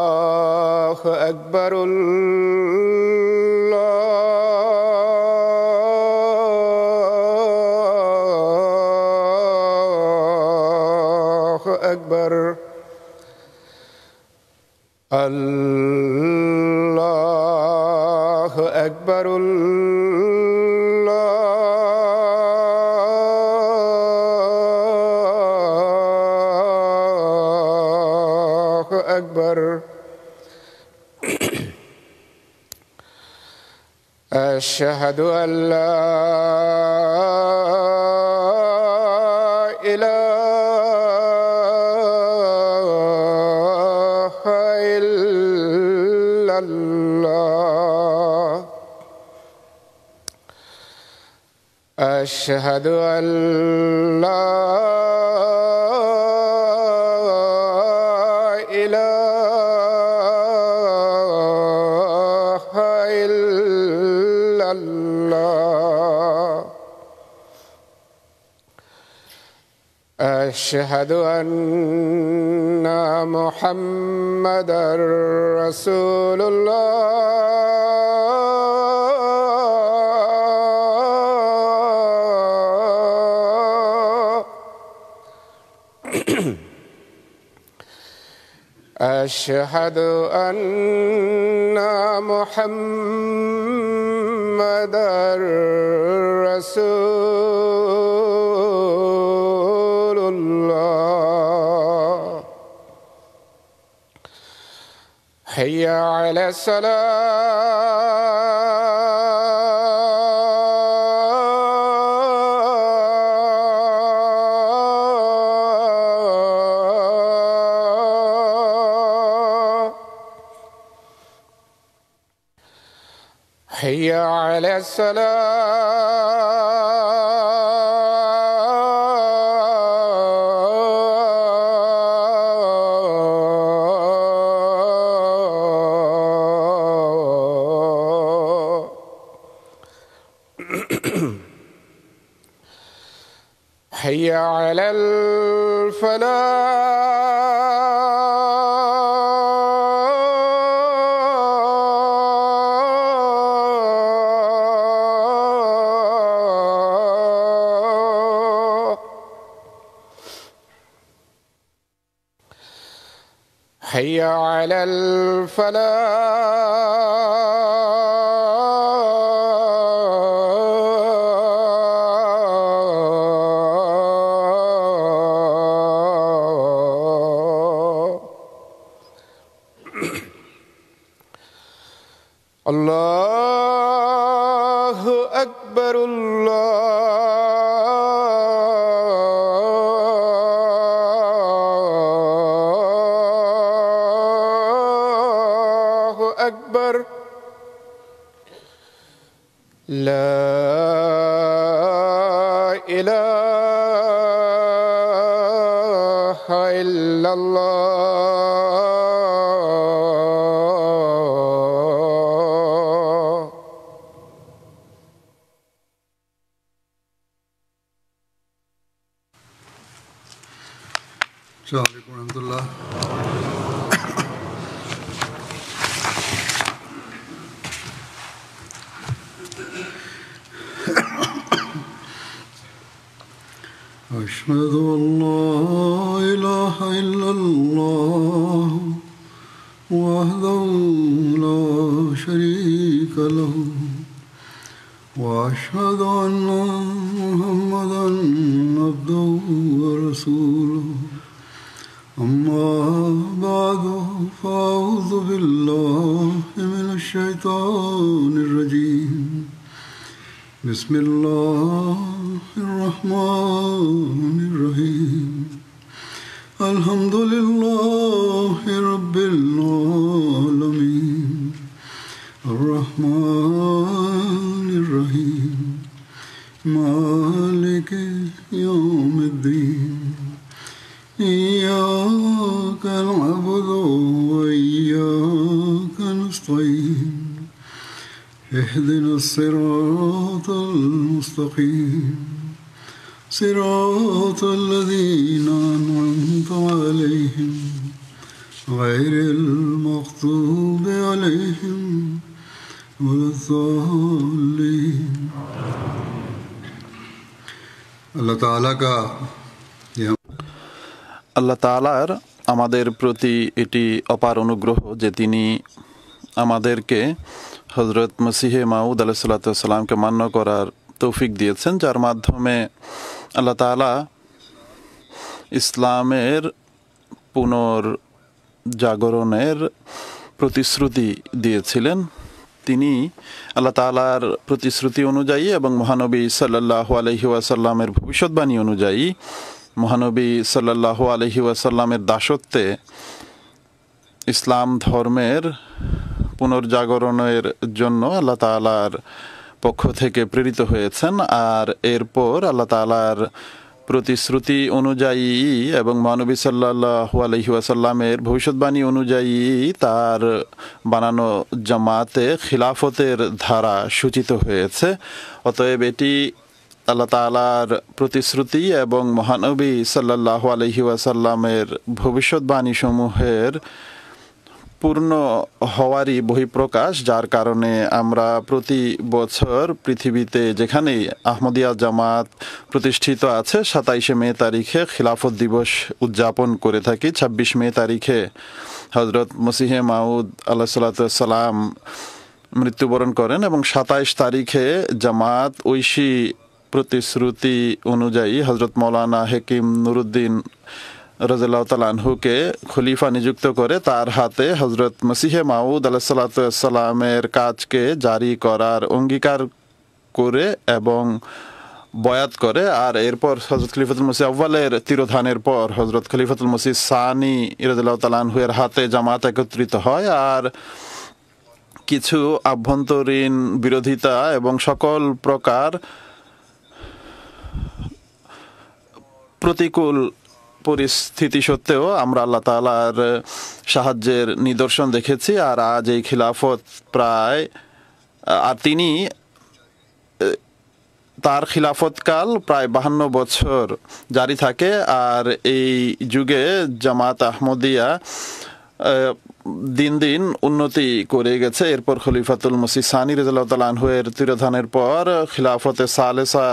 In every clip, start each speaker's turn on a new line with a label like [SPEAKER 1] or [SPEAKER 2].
[SPEAKER 1] الله أكبر الله أكبر الله أكبر أشهد أن لا إله إلا الله أشهد أن لا أشهد أن محمدًا رسول الله أشهد أن محمدًا رسول الله حي على الصلاة حي على الصلاة حي على الفلاح حي على الفلاح الله أكبر الله أكبر لا إله إلا الله
[SPEAKER 2] السلام عليكم ورحمة الله. أشهد أن لا إله إلا الله وحده لا شريك له وأشهد أن محمدًا عبده ورسوله أما بعد فأعوذ بالله من الشيطان الرجيم بسم الله الرحمن الرحيم الحمد لله رب العالمين الرحمن الرحيم مالك يوم الدين إياك نعبد وإياك نستعين اهدنا الصراط المستقيم صراط الذين أنعمت عليهم غير المغضوب عليهم ولا الضالين আল্লাহ তাআলা কা
[SPEAKER 3] আল্লাহ তাআলার আমাদের প্রতি এটি অপার অনুগ্রহ যে তিনি আমাদেরকে হযরত মসিহে মাউদ আলাইহিস সালামকে মান্য করার তৌফিক দিয়েছেন, যার মাধ্যমে আল্লাহ তাআলা ইসলামের পুনর্জাগরণের প্রতিশ্রুতি দিয়েছিলেন। তিনি আল্লাহ তাআলার প্রতিশ্রুতি অনুযায়ী এবং মহানবী সাল্লাল্লাহু আলাইহি ওয়াসাল্লামের ভবিষ্যৎবাণী অনুযায়ী মহানবী সাল্লাল্লাহু আলাইহি ওয়াসাল্লামের দাসত্বে ইসলাম ধর্মের পুনর্জাগরণের জন্য আল্লাহ তাআলার পক্ষ থেকে প্রেরিত হয়েছেন। আর এরপর আল্লাহ তাআলার প্রতিশ্রুতি অনুযায়ী এবং মহানবী সাল্লাল্লাহু আলাইহি ওয়াসাল্লামের ভবিষ্যৎবাণী অনুযায়ী তার বানানো জামাতে খিলাফতের ধারা সূচিত হয়েছে। অতএব এটি আল্লাহ তাআলার প্রতিশ্রুতি এবং মহানবী সাল্লাল্লাহু আলাইহি ওয়াসাল্লামের ভবিষ্যৎবাণী সমূহের পূর্ণ হওয়ারই বহিঃপ্রকাশ, যার কারণে আমরা প্রতি বছর পৃথিবীতে যেখানেই আহমদিয়া জামাত প্রতিষ্ঠিত আছে 27শে মে তারিখে খিলাফত দিবস উদযাপন করে থাকি। 26 মে তারিখে হযরত মসিহে মাউদ আলাইহিস সালাম মৃত্যুবরণ করেন এবং 27 তারিখে জামাত ঐশী প্রতিশ্রুতি অনুযায়ী হযরত মাওলানা হাকিম নুরউদ্দিন রাদিয়াল্লাহু তাআলা আনহুকে খলিফা নিযুক্ত করে তার হাতে হযরত মসিহে মাউদ আলাইহিস সালামের কাজকে জারি করার অঙ্গীকার করে এবং বয়াত করে। আর এরপর হযরত খলিফাতুল মসিহ আউয়ালের তিরোধানের পর হযরত খলিফাতুল মসিহ সানি রাদিয়াল্লাহু তাআলা আনহুর হাতে জামাত একত্রিত হয়। আর কিছু আভ্যন্তরীণ বিরোধিতা এবং সকল প্রকার প্রতিকূল পরিস্থিতি সত্ত্বেও আমরা আল্লাহ তাআলার সাহায্যের নিদর্শন দেখেছি। আর আজ এই খিলাফত তিনি তার খিলাফতকাল প্রায় 52 বছর জারি থাকে। আর এই যুগে জামাত আহমদিয়া দিন দিন উন্নতি করে গেছে। এরপর খলিফাতুল মসিহ সানি রাদিয়াল্লাহু তাআলা আনহুর তিরোধানের পর খিলাফতে সালেসা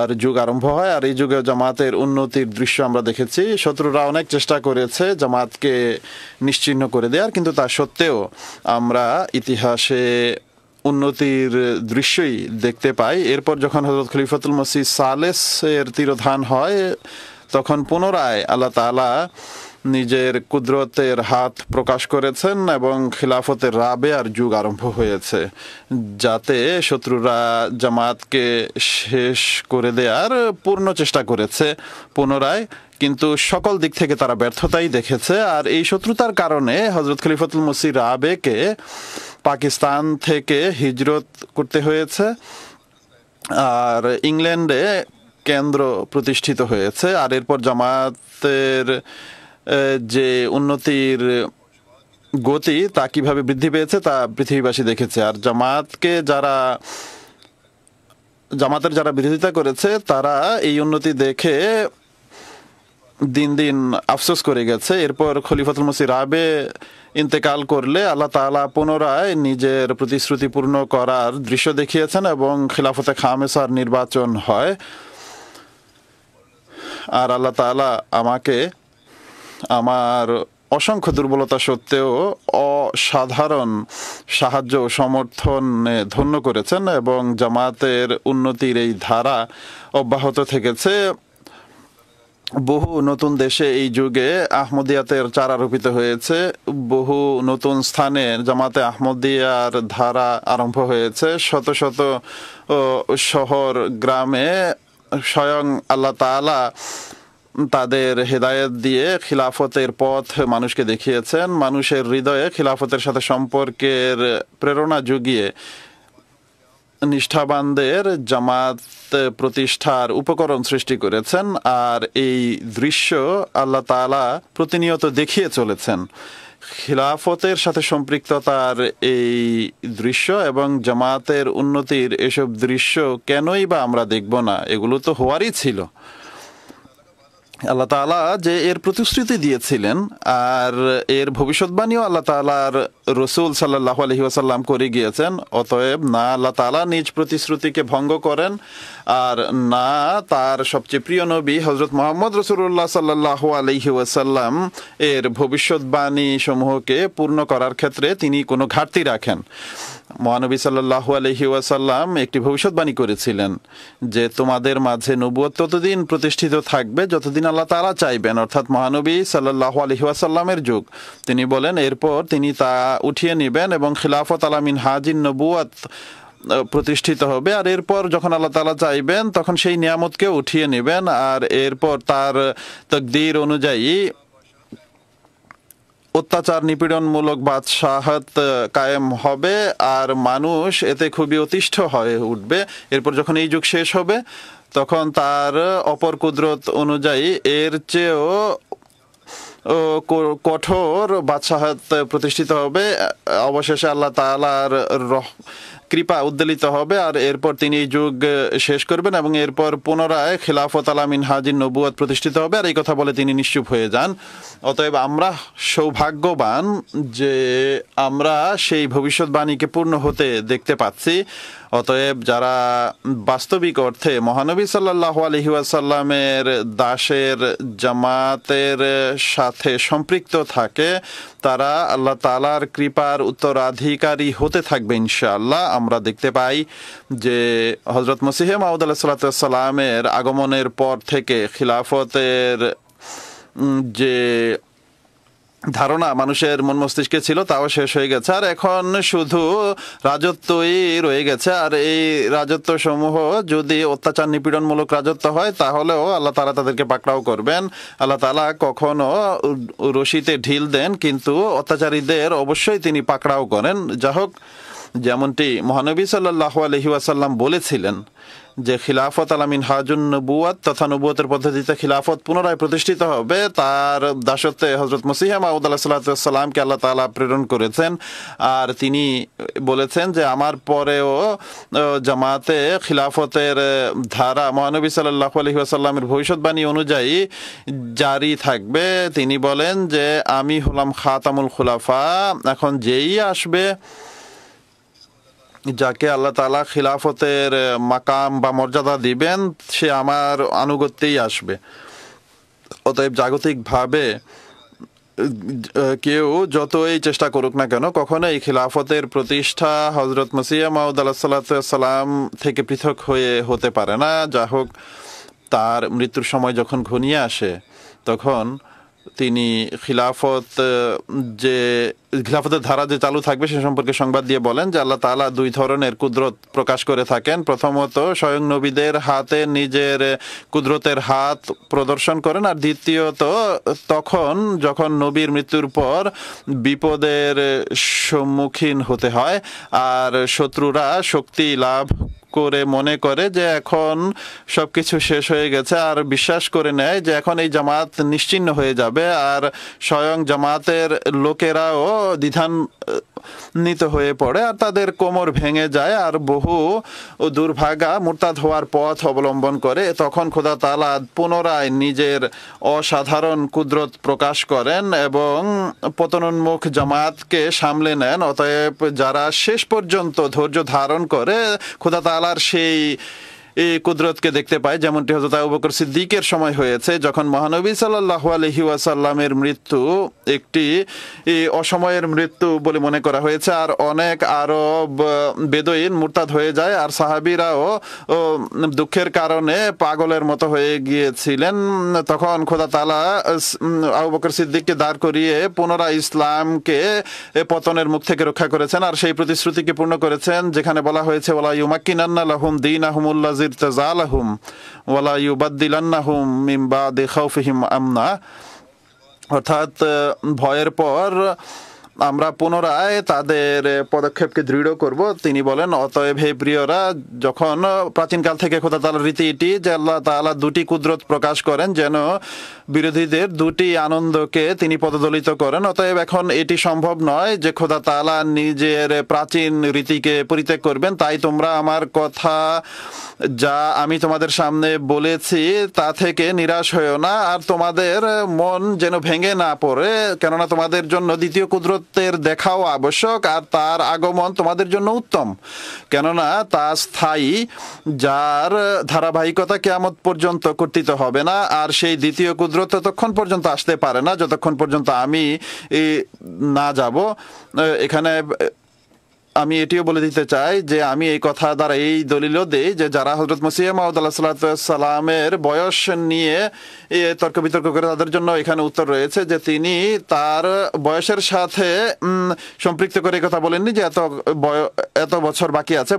[SPEAKER 3] আর যুগ আরম্ভ হয়। আর এই যুগে জামাতের উন্নতির দৃশ্য আমরা দেখেছি। শত্রুরা অনেক চেষ্টা করেছে জামাতকে নিশ্চিহ্ন করে দেওয়ার, কিন্তু তা সত্ত্বেও আমরা ইতিহাসে উন্নতির দৃশ্যই দেখতে পাই। এরপর যখন হযরত খলিফাতুল মসিহ সালেসের তিরোধান হয় তখন পুনরায় আল্লাহ তাআলা নিজের কুদরতের হাত প্রকাশ করেছেন এবং খিলাফতের রাবেয়ার যুগ আরম্ভ হয়েছে, যাতে শত্রুরা জামাতকে শেষ করে দেওয়ার পূর্ণ চেষ্টা করেছে পুনরায়, কিন্তু সকল দিক থেকে তারা ব্যর্থতাই দেখেছে। আর এই শত্রুতার কারণে হযরত খলিফাতুল মসিহ রাবেকে পাকিস্তান থেকে হিজরত করতে হয়েছে আর ইংল্যান্ডে কেন্দ্র প্রতিষ্ঠিত হয়েছে। আর এরপর জামাতের যে উন্নতির গতি তা কিভাবে বৃদ্ধি পেয়েছে তা পৃথিবীবাসী দেখেছে। আর জামাতের যারা বিরোধিতা করেছে তারা এই উন্নতি দেখে দিন দিন আফসোস করে গেছে। এরপর খলিফাতুল মসিহ রাবে ইন্তেকাল করলে আল্লাহ তাআলা পুনরায় নিজের প্রতিশ্রুতি পূর্ণ করার দৃশ্য দেখিয়েছেন এবং খিলাফতে খামেসার নির্বাচন হয়। আর আল্লাহ তাআলা আমাকে আমার অসংখ্য দুর্বলতা সত্ত্বেও অসাধারণ সাহায্য ও সমর্থনে ধন্য করেছেন এবং জামাতের উন্নতির এই ধারা অব্যাহত থেকেছে। বহু নতুন দেশে এই যুগে আহমদিয়াতের চারা রোপিত হয়েছে, বহু নতুন স্থানে জামাতে আহমদিয়ার ধারা আরম্ভ হয়েছে। শত শত শহর গ্রামে স্বয়ং আল্লাহ তাআলা তাদের হেদায়েত দিয়ে খিলাফতের পথ মানুষকে দেখিয়েছেন। মানুষের হৃদয়ে খিলাফতের সাথে সম্পর্কের প্রেরণা জুগিয়ে নিষ্ঠাবানদের জামাত প্রতিষ্ঠার উপকরণ সৃষ্টি করেছেন। আর এই দৃশ্য আল্লাহ তাআলা প্রতিনিয়ত দেখিয়ে চলেছেন। খিলাফতের সাথে সম্পৃক্ততার এই দৃশ্য এবং জামাতের উন্নতির এসব দৃশ্য কেনই বা আমরা দেখব না? এগুলো তো হওয়ারই ছিল। আল্লাহ তাআলা যে এর প্রতিশ্রুতি দিয়েছিলেন আর এর ভবিষ্যৎবাণীও আল্লাহ তাআলার রসুল সাল্লাল্লাহু আলাইহি ওয়াসাল্লাম করে গিয়েছেন। অতএব না আল্লাহ তাআলা নিজ প্রতিশ্রুতিকে ভঙ্গ করেন আর না তার সবচেয়ে প্রিয় নবী হযরত মুহাম্মদ রাসূলুল্লাহ সাল্লাল্লাহু আলাইহি ওয়াসাল্লাম এর ভবিষ্যৎবাণী সমূহকে পূর্ণ করার ক্ষেত্রে তিনি কোনো ঘাটতি রাখেন। মহানবী সাল্লাল্লাহু আলাইহি ওয়াসাল্লাম একটি ভবিষ্যৎবাণী করেছিলেন যে তোমাদের মাঝে নবুয়ত ততদিন প্রতিষ্ঠিত থাকবে যতদিন আল্লাহ তাআলা চাইবেন, অর্থাৎ মহানবী সাল্লাল্লাহু আলাইহি ওয়াসাল্লামের যুগ। তিনি বলেন এরপর তিনি তা উঠিয়ে নেবেন এবং খিলাফত আলা মিনহাজিন নবুয়ত প্রতিষ্ঠিত হবে। আর এরপর যখন আল্লাহ তাআলা চাইবেন তখন সেই নিয়ামতকে উঠিয়ে নেবেন আর এরপর তার তাকদীর অনুযায়ী অত্যাচার নিপীড়নমূলক বাদশাহত কায়েম হবে আর মানুষ এতে খুবই অতিষ্ঠ হয়ে উঠবে। এরপর যখন এই যুগ শেষ হবে তখন তার অপর কুদরত অনুযায়ী এর চেয়েও কঠোর বাদশাহত প্রতিষ্ঠিত হবে। অবশেষে আল্লাহ তাআলার কৃপা উদ্দোলিত হবে আর এরপর তিনি এই যুগ শেষ করবেন এবং এরপর পুনরায় খিলাফত আলা মিনহাজিন নবুয়ত প্রতিষ্ঠিত হবে। আর এই কথা বলে তিনি নিশ্চুপ হয়ে যান। অতএব আমরা সৌভাগ্যবান যে আমরা সেই ভবিষ্যৎবাণীকে পূর্ণ হতে দেখতে পাচ্ছি। অতএব যারা বাস্তবিক অর্থে মহানবী সাল্লাল্লাহু আলাইহি ওয়াসাল্লামের দাসের জামাতের সাথে সম্পৃক্ত থাকে তারা আল্লাহ তাআলার কৃপার উত্তরাধিকারী হতে থাকবে ইনশাআল্লাহ। আমরা দেখতে পাই যে হযরত মসিহে মাউদ আলাইহিস সালাতু ওয়াস সালামের আগমনের পর থেকে খিলাফতের যে ধারণা মানুষের মন মস্তিষ্কে ছিল তাও শেষ হয়ে গেছে আর এখন শুধু রাজত্বই রয়ে গেছে। আর এই রাজত্ব সমূহ যদি অত্যাচার নিপীড়নমূলক রাজত্ব হয় তাহলেও আল্লাহ তাআলা তাদেরকে পাকড়াও করবেন। আল্লাহ তাআলা কখনো রশিতে ঢিল দেন কিন্তু অত্যাচারীদের অবশ্যই তিনি পাকড়াও করেন। যা হোক, যেমনটি মহানবী সাল্লাল্লাহু আলাইহি ওয়াসাল্লাম বলেছিলেন যে খিলাফত আলা মিনহাজুন নবুয়ত তথা নবুয়তের পদ্ধতিতে খিলাফত পুনরায় প্রতিষ্ঠিত হবে, তার দাসত্বে হযরত মসিহ মাউদ আলাইহিস সালাতু ওয়াস সালামকে আল্লাহ তাআলা প্রেরণ করেছেন। আর তিনি বলেছেন যে আমার পরেও জামাতে খিলাফতের ধারা মহানবী সাল্লাল্লাহু আলাইহি ওয়াসাল্লামের ভবিষ্যৎবাণী অনুযায়ী জারি থাকবে। তিনি বলেন যে আমি হলাম খাতামুল খুলাফা, এখন যেই আসবে যাকে আল্লাহ তাআলা খিলাফতের মাকাম বা মর্যাদা দিবেন সে আমার আনুগত্যেই আসবে। অতএব জাগতিকভাবে কেউ যতই চেষ্টা করুক না কেন কখনো এই খিলাফতের প্রতিষ্ঠা হযরত মসিহ মাউদ আলাইহিস সালাতু ওয়াস সালাম থেকে পৃথক হয়ে হতে পারে না। যা হোক, তার মৃত্যুর সময় যখন ঘনিয়ে আসে তখন তিনি খিলাফতের ধারা যে চালু থাকবে সে সম্পর্কে সংবাদ দিয়ে বলেন যে আল্লাহ তাআলা দুই ধরনের কুদরত প্রকাশ করে থাকেন। প্রথমত স্বয়ং নবীদের হাতে নিজের কুদরতের হাত প্রদর্শন করেন আর দ্বিতীয়ত তখন যখন নবীর মৃত্যুর পর বিপদের সম্মুখীন হতে হয় আর শত্রুরা শক্তি লাভ করে মনে করে যে এখন সবকিছু শেষ হয়ে গেছে আর বিশ্বাস করে নেয় যে এখন এই জামাত নিশ্চিহ্ন হয়ে যাবে আর স্বয়ং জামাতের লোকেরাও দ্বিধান্বিত হয়ে পড়ে আর তাদের কোমর ভেঙে যায় আর বহু দুর্ভাগা মুরতাদ হওয়ার পথ অবলম্বন করে। তখন খোদা তাআলা পুনরায় নিজের অসাধারণ কুদরত প্রকাশ করেন এবং পতনোন্মুখ জামাতকে সামলে নেন। অতএব যারা শেষ পর্যন্ত ধৈর্য ধারণ করে খোদা তাআলার সেই এই কুদরতকে দেখতে পাই, যেমনটি হযরত আবু বকর সিদ্দিকের সময় হয়েছে, যখন মহানবী সাল্লাল্লাহু আলাইহি ওয়াসাল্লামের মৃত্যু একটি অসময়ের মৃত্যু বলে মনে করা হয়েছে, আর অনেক আরব বেদুইন মুরতাদ হয়ে যায়, আর সাহাবীরাও দুঃখের কারণে পাগলের মতো হয়ে গিয়েছিলেন। তখন খোদা তাআলা আবু বকর সিদ্দিককে দাঁড় করিয়ে পুনরায় ইসলামকে পতনের মুখ থেকে রক্ষা করেছেন, আর সেই প্রতিশ্রুতিকে পূর্ণ করেছেন যেখানে বলা হয়েছে ওয়ালা ইউমাক্কিনান্না লাহুম দীনাহুমুল্লাযী ইরতাযালাহুম ওয়ালা ইউবাদদিলান্নাহুম মিন বাদি খাউফিহিম আমনা। অর্থাৎ ভয়ের পর আমরা পুনরায় তাদের পদক্ষেপকে দৃঢ় করব। তিনি বলেন, অতএব হে প্রিয়রা, যখন প্রাচীনকাল থেকে খোদা তাআলার রীতি এটি যে আল্লাহ তাআলা দুটি কুদরত প্রকাশ করেন যেন বিরোধীদের দুটি আনন্দকে তিনি পদদলিত করেন। অতএব এখন এটি সম্ভব নয় যে খোদা তাআলা নিজের প্রাচীন রীতিকে পরিত্যাগ করবেন। তাই তোমরা আমার কথা যা আমি তোমাদের সামনে বলেছি তা থেকে নিরাশ হয়েও না, আর তোমাদের মন যেন ভেঙে না পড়ে, কেননা তোমাদের জন্য দ্বিতীয় কুদরতের দেখাও আবশ্যক, আর তার আগমন তোমাদের জন্য উত্তম, কেননা তা স্থায়ী, যার ধারাবাহিকতা কিয়ামত পর্যন্ত কর্তৃত হবে না। আর সেই দ্বিতীয় কুদরত ততক্ষণ পর্যন্ত আসতে পারে না যতক্ষণ পর্যন্ত আমি না যাব। এখানে আমি এটিও বলে দিতে চাই যে আমি এই কথা দ্বারা এই দলিলও দেই যে যারা হযরত মসিহ মাউদ আলাইহিস সালামের বয়স নিয়ে তর্ক বিতর্ক করে, তাদের জন্য এখানে উত্তর রয়েছে যে তিনি তার বয়সের সাথে সম্পৃক্ত করে কথা বলেননি যে এত বছর বাকি আছে,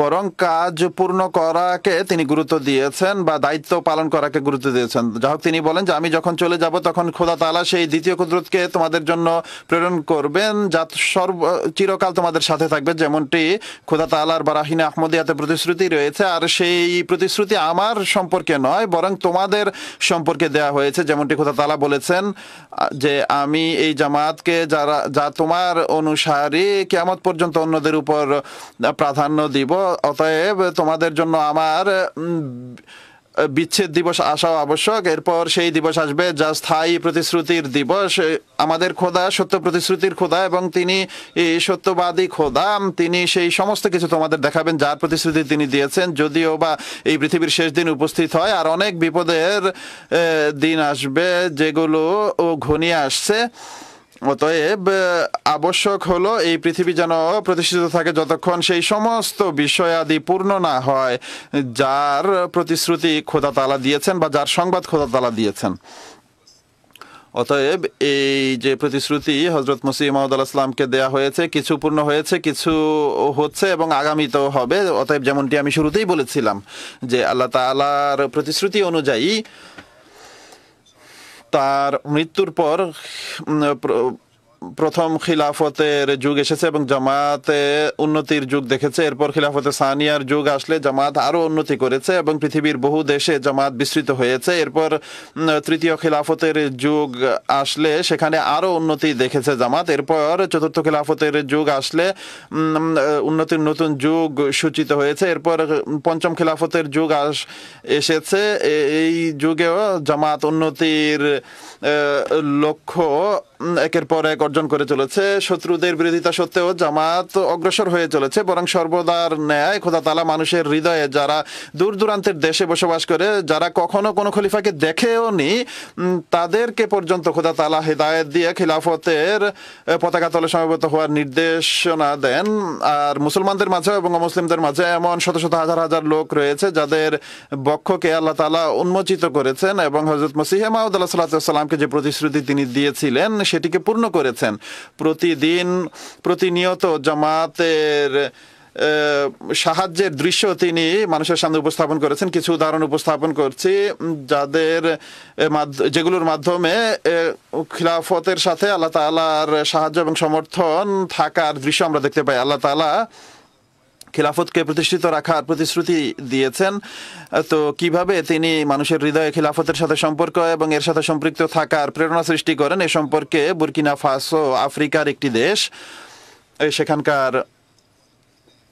[SPEAKER 3] বরং কাজ পূর্ণ করাকে তিনি গুরুত্ব দিয়েছেন বা দায়িত্ব পালন করাকে গুরুত্ব দিয়েছেন। যাই হোক, তিনি বলেন যে আমি যখন চলে যাব তখন খোদা তাআলা সেই দ্বিতীয় কুদরতকে তোমাদের জন্য প্রেরণ করবেন, যা চিরকাল তোমাদের সাথে থাকবে, যেমনটি খোদা তাআলার বারাহিনে আহমদিয়াতে প্রতিশ্রুতি রয়েছে। আর সেই প্রতিশ্রুতি আমার সম্পর্কে নয়, বরং তোমাদের সম্পর্কে দেয়া হয়েছে, যেমনটি খোদা তাআলা বলেছেন যে আমি এই জামাতকে যা তোমার অনুসারী কিয়ামত পর্যন্ত অন্যদের উপর প্রাধান্য দিব। অতএব তোমাদের জন্য আমার বিচ্ছেদ দিবস আসাও আবশ্যক। এরপর সেই দিবস আসবে যা স্থায়ী প্রতিশ্রুতির দিবস। আমাদের খোদা সত্য প্রতিশ্রুতির খোদা এবং তিনি সত্যবাদী খোদা। তিনি সেই সমস্ত কিছু তোমাদের দেখাবেন যার প্রতিশ্রুতি তিনি দিয়েছেন, যদিও বা এই পৃথিবীর শেষ দিন উপস্থিত হয় আর অনেক বিপদের দিন আসবে যেগুলো ঘনিয়ে আসছে। অতএব আবশ্যক হলো এই পৃথিবী যেন প্রতিষ্ঠিত থাকে যতক্ষণ সেই সমস্ত বিষয়াদি পূর্ণ না হয় যার প্রতিশ্রুতি খোদা তাআলা দিয়েছেন বা যার সংবাদ খোদা তাআলা দিয়েছেন। অতএব এই যে প্রতিশ্রুতি হযরত মসিহ মাউদ আলাইহিস সালামকে দেয়া হয়েছে, কিছু পূর্ণ হয়েছে, কিছু হচ্ছে এবং আগামীতেও হবে। অতএব যেমনটি আমি শুরুতেই বলেছিলাম যে আল্লাহ তাআলার প্রতিশ্রুতি অনুযায়ী তার মৃত্যুর পর প্রথম খিলাফতের যুগ এসেছে এবং জামাতে উন্নতির যুগ দেখেছে। এরপর খিলাফতে সানিয়ার যুগ আসলে জামাত আরও উন্নতি করেছে এবং পৃথিবীর বহু দেশে জামাত বিস্তৃত হয়েছে। এরপর তৃতীয় খিলাফতের যুগ আসলে সেখানে আরও উন্নতি দেখেছে জামাত। এরপর চতুর্থ খিলাফতের যুগ আসলে উন্নতির নতুন যুগ সূচিত হয়েছে। এরপর পঞ্চম খিলাফতের যুগ এসেছে। এই যুগেও জামাত উন্নতির লক্ষ্য একের পর এক অর্জন করে চলেছে। শত্রুদের বিরোধিতা সত্ত্বেও জামাত অগ্রসর হয়ে চলেছে, বরং সর্বদার ন্যায় খোদা তাআলা মানুষের হৃদয়ে যারা দূর দূরান্তের দেশে বসবাস করে, যারা কখনো কোনো খলিফাকে দেখেও নি, তাদেরকে পর্যন্ত খোদা তাআলা হিদায়াত দিয়ে খিলাফতের পতাকা তলে সমবেত হওয়ার নির্দেশনা দেন। আর মুসলমানদের মাঝে এবং অমুসলিমদের মাঝে এমন শত শত হাজার হাজার লোক রয়েছে যাদের বক্ষকে আল্লাহ তাআলা উন্মোচিত করেছেন এবং হযরত মসিহ মাউদ আলাইহিস সালামকে যে প্রতিশ্রুতি তিনি দিয়েছিলেন সেটিকে পূর্ণ করেছেন। প্রতিনিয়ত জামাতের সাহায্যের দৃশ্য তিনি মানুষের সামনে উপস্থাপন করেছেন। কিছু উদাহরণ উপস্থাপন করছি যেগুলোর মাধ্যমে খিলাফতের সাথে আল্লাহ তাআলার সাহায্য এবং সমর্থন থাকার দৃশ্য আমরা দেখতে পাই। আল্লাহ তাআলা খিলাফতকে প্রতিষ্ঠিত রাখার প্রতিশ্রুতি দিয়েছেন। তো কিভাবে তিনি মানুষের হৃদয়ে খিলাফতের সাথে সম্পর্ক এবং এর সাথে সম্পৃক্ত থাকার প্রেরণা সৃষ্টি করেন, এ সম্পর্কে বুরকিনা ফাসো আফ্রিকার একটি দেশ, সেখানকার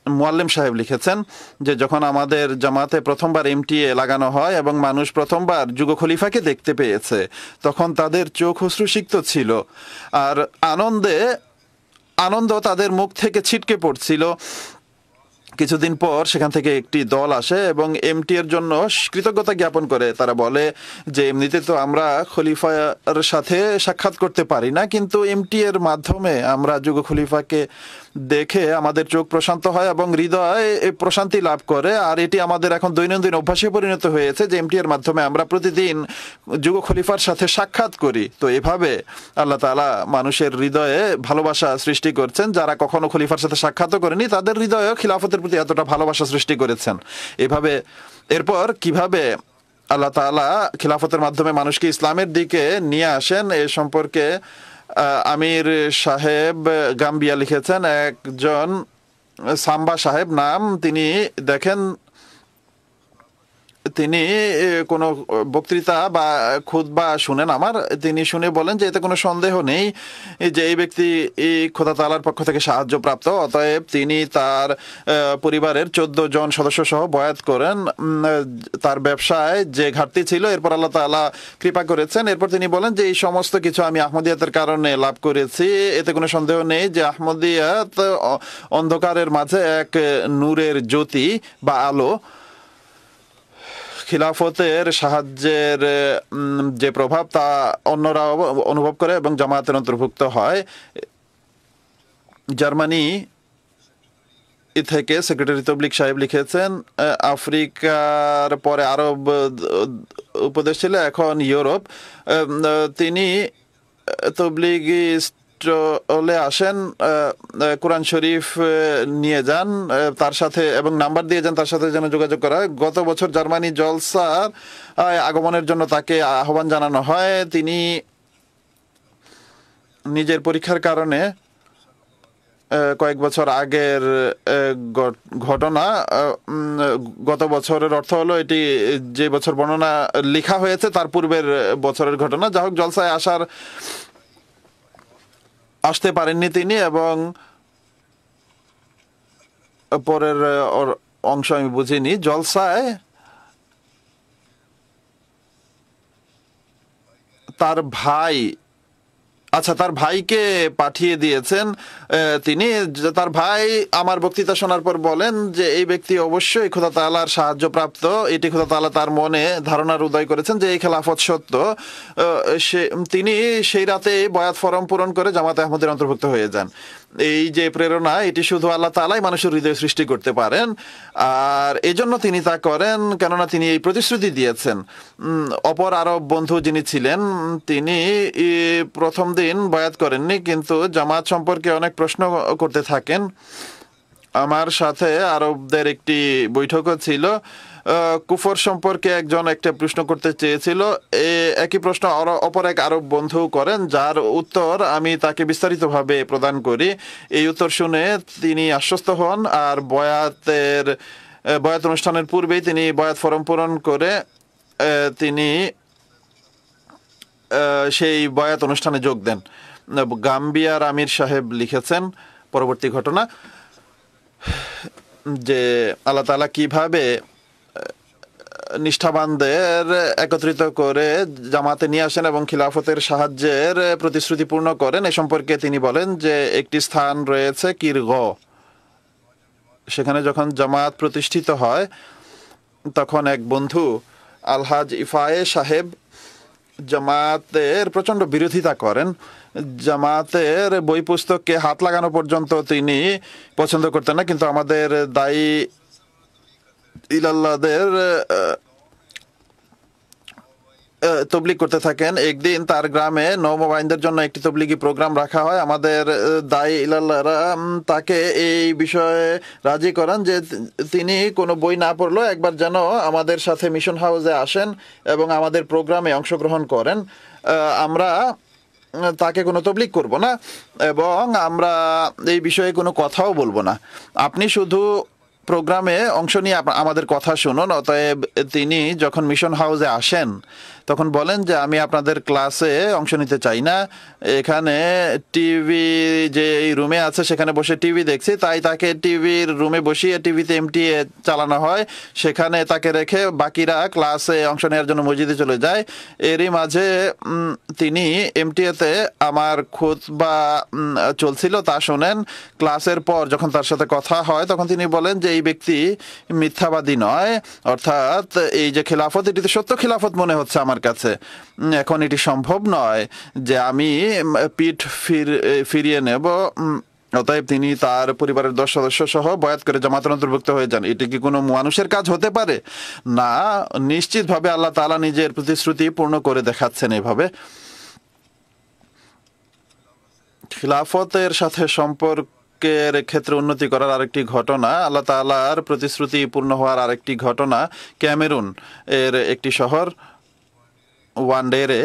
[SPEAKER 3] মুআল্লিম সাহেব লিখেছেন যে যখন আমাদের জামাতে প্রথমবার এমটিএ লাগানো হয় এবং মানুষ প্রথমবার যুগ খলিফাকে দেখতে পেয়েছে, তখন তাদের চোখ অশ্রুসিক্ত ছিল আর আনন্দ তাদের মুখ থেকে ছিটকে পড়ছিল। কিছুদিন পর সেখান থেকে একটি দল আসে এবং এমটি এর জন্য কৃতজ্ঞতা জ্ঞাপন করে। তারা বলে যে এমনিতে তো আমরা খলিফার সাথে সাক্ষাৎ করতে পারি না, কিন্তু এমটি এর মাধ্যমে আমরা যুগ খলিফাকে দেখে আমাদের চোখ প্রশান্ত হয় এবং হৃদয় প্রশান্তি লাভ করে। আর এটি আমাদের এখন দৈনন্দিন অভ্যাসে পরিণত হয়েছে যে এমটি এর মাধ্যমে আমরা প্রতিদিন যুগ খলিফার সাথে সাক্ষাৎ করি। তো এভাবে আল্লাহ তাআলা মানুষের হৃদয়ে ভালোবাসা সৃষ্টি করছেন। যারা কখনো খলিফার সাথে সাক্ষাৎও করেনি তাদের হৃদয়ে খিলাফতের প্রতি এতটা ভালোবাসা সৃষ্টি করেছেন। এভাবে এরপর কিভাবে আল্লাহ তাআলা খিলাফতের মাধ্যমে মানুষকে ইসলামের দিকে নিয়ে আসেন এ সম্পর্কে আমির সাহেব গাম্বিয়া লিখেছেন। একজন সাম্বা সাহেব নাম, তিনি দেখেন তিনি কোনো বক্তৃতা বা খুতবা শুনেন আমার, তিনি শুনে বলেন যে এতে কোনো সন্দেহ নেই যে এই ব্যক্তি খোদা তাআলার পক্ষ থেকে সাহায্যপ্রাপ্ত, অতএব তিনি তার পরিবারের 14 জন সদস্য সহ বয়াত করেন। তার ব্যবসায় যে ঘাটতি ছিল এরপর আল্লাহ তাআলা কৃপা করেছেন। এরপর তিনি বলেন যে এই সমস্ত কিছু আমি আহমদিয়াতের কারণে লাভ করেছি, এতে কোনো সন্দেহ নেই যে আহমদিয়াত অন্ধকারের মাঝে এক নূরের জ্যোতি বা আলো। খিলাফতের সাহায্যের যে প্রভাব তা অন্যরা অনুভব করে এবং জামায়াতের অন্তর্ভুক্ত হয়। জার্মানি থেকে সেক্রেটারি তবলিগ সাহেব লিখেছেন, আফ্রিকার পরে আরব উপদেশ ছিল, এখন ইউরোপ। তিনি তবলিগিস্ট চলে আসেন, কোরআন শরীফ নিয়ে যান তার সাথে এবং নাম্বার দিয়ে যান তার সাথে যেন যোগাযোগ করা হয়। গত বছর জার্মানি জলসার আগমনের জন্য তাকে আহ্বান জানানো হয়। তিনি নিজের পরীক্ষার কারণে কয়েক বছর আগের ঘটনা, গত বছরের অর্থ হলো এটি যে বছর বর্ণনা লেখা হয়েছে তার পূর্বের বছরের ঘটনা। যা হোক, জলসায় আসতে পারেননি তিনি এবং পরের অংশ আমি বুঝিনি। জলসায় তার ভাইকে পাঠিয়ে দিয়েছেন তিনি। তার ভাই আমার বক্তৃতা শোনার পর বলেন যে এই ব্যক্তি অবশ্যই খোদা তাআলার সাহায্যপ্রাপ্ত, এটি খোদা তাআলা তার মনে ধারণার উদয় করেছেন যে এই খেলাফত সত্য। তিনি সেই রাতে বয়াত ফরম পূরণ করে জামাতে আহমদের অন্তর্ভুক্ত হয়ে যান। এই যে প্রেরণা, এটি শুধু আল্লাহ তাআলাই মানুষের হৃদয় সৃষ্টি করতে পারেন, আর এজন্য তিনি তা করেন কেননা তিনি এই প্রতিশ্রুতি দিয়েছেন। অপর আরব বন্ধু যিনি ছিলেন তিনি প্রথম দিন বয়াত করেননি, কিন্তু জামাত সম্পর্কে অনেক প্রশ্ন করতে থাকেন। আমার সাথে আরবদের একটি বৈঠকও ছিল। কুফর সম্পর্কে একজন একটা প্রশ্ন করতে চেয়েছিল, একই প্রশ্ন অপর এক আরব বন্ধু করেন, যার উত্তর আমি তাকে বিস্তারিতভাবে প্রদান করি। এই উত্তর শুনে তিনি আশ্বস্ত হন আর বয়াত অনুষ্ঠানের পূর্বেই তিনি বয়াত ফরম পূরণ করে তিনি সেই বয়াত অনুষ্ঠানে যোগ দেন। গাম্বিয়ার আমির সাহেব লিখেছেন পরবর্তী ঘটনা যে আল্লাহ তাআলা কিভাবে নিষ্ঠাবানদের একত্রিত করে জামাতে নিয়ে আসেন এবং খিলাফতের সাহায্যের প্রতিশ্রুতি পূর্ণ করেন। এ সম্পর্কে তিনি বলেন যে একটি স্থান রয়েছে কিরগ, সেখানে যখন জামাত প্রতিষ্ঠিত হয় তখন এক বন্ধু আলহাজ ইফায়ে সাহেব জামাতের প্রচণ্ড বিরোধিতা করেন। জামাতের বই পুস্তককে হাত লাগানো পর্যন্ত তিনি পছন্দ করতেন না, কিন্তু আমাদের দায়ী ইলাল্লাহদের তবলিগ করতে থাকেন। একদিন তার গ্রামে নৌবাহিনীদের জন্য একটি তবলিগি প্রোগ্রাম রাখা হয়। আমাদের দায়ী ইলাল্লাহরা তাকে এই বিষয়ে রাজি করান যে তিনি কোনো বই না পড়লেও একবার যেন আমাদের সাথে মিশন হাউসে আসেন এবং আমাদের প্রোগ্রামে অংশগ্রহণ করেন। আমরা তাকে কোনো তবলিগ করব না এবং আমরা এই বিষয়ে কোনো কথাও বলবো না, আপনি শুধু প্রোগ্রামে অংশ নিয়ে আমাদের কথা শুনুন। অতএব তিনি যখন মিশন হাউসে আসেন তখন বলেন যে আমি আপনাদের ক্লাসে অংশ নিতে চাই না, এখানে টিভি যে এই রুমে আছে সেখানে বসে টিভি দেখছি, তাই তাকে টিভির রুমে বসিয়ে টিভিতে এমটিএ চালানো হয়, সেখানে তাকে রেখে বাকিরা ক্লাসে অংশ নেওয়ার জন্য মসজিদে চলে যায়। এরই মাঝে তিনি এমটিএতে আমার খুতবা চলছিল তা শোনেন। ক্লাসের পর যখন তার সাথে কথা হয় তখন তিনি বলেন যে এই এই ব্যক্তি মিথ্যাবাদী নয়, অর্থাৎ এই যে খিলাফত, এটি তো সত্য খিলাফত মনে হচ্ছে আমার কাছে। এখন এটি সম্ভব নয় যে আমি পিঠ ফিরিয়ে নেব। অতএব তিনি তার পরিবারের 10 সদস্য সহ বয়াত করে জামাতের অন্তর্ভুক্ত হয়ে যান। এটি কি কোনো মানুষের কাজ হতে পারে? না, নিশ্চিতভাবে আল্লাহ তাআলা নিজের প্রতিশ্রুতি পূর্ণ করে দেখাচ্ছেন এভাবে। খিলাফতের সাথে সম্পর্কের ক্ষেত্রে উন্নতি করার আরেকটি ঘটনা, আল্লাহ তাআলার প্রতিশ্রুতি পূর্ণ হওয়ার আরেকটি ঘটনা, ক্যামেরুন এর একটি শহর ওয়ান্ডেরে।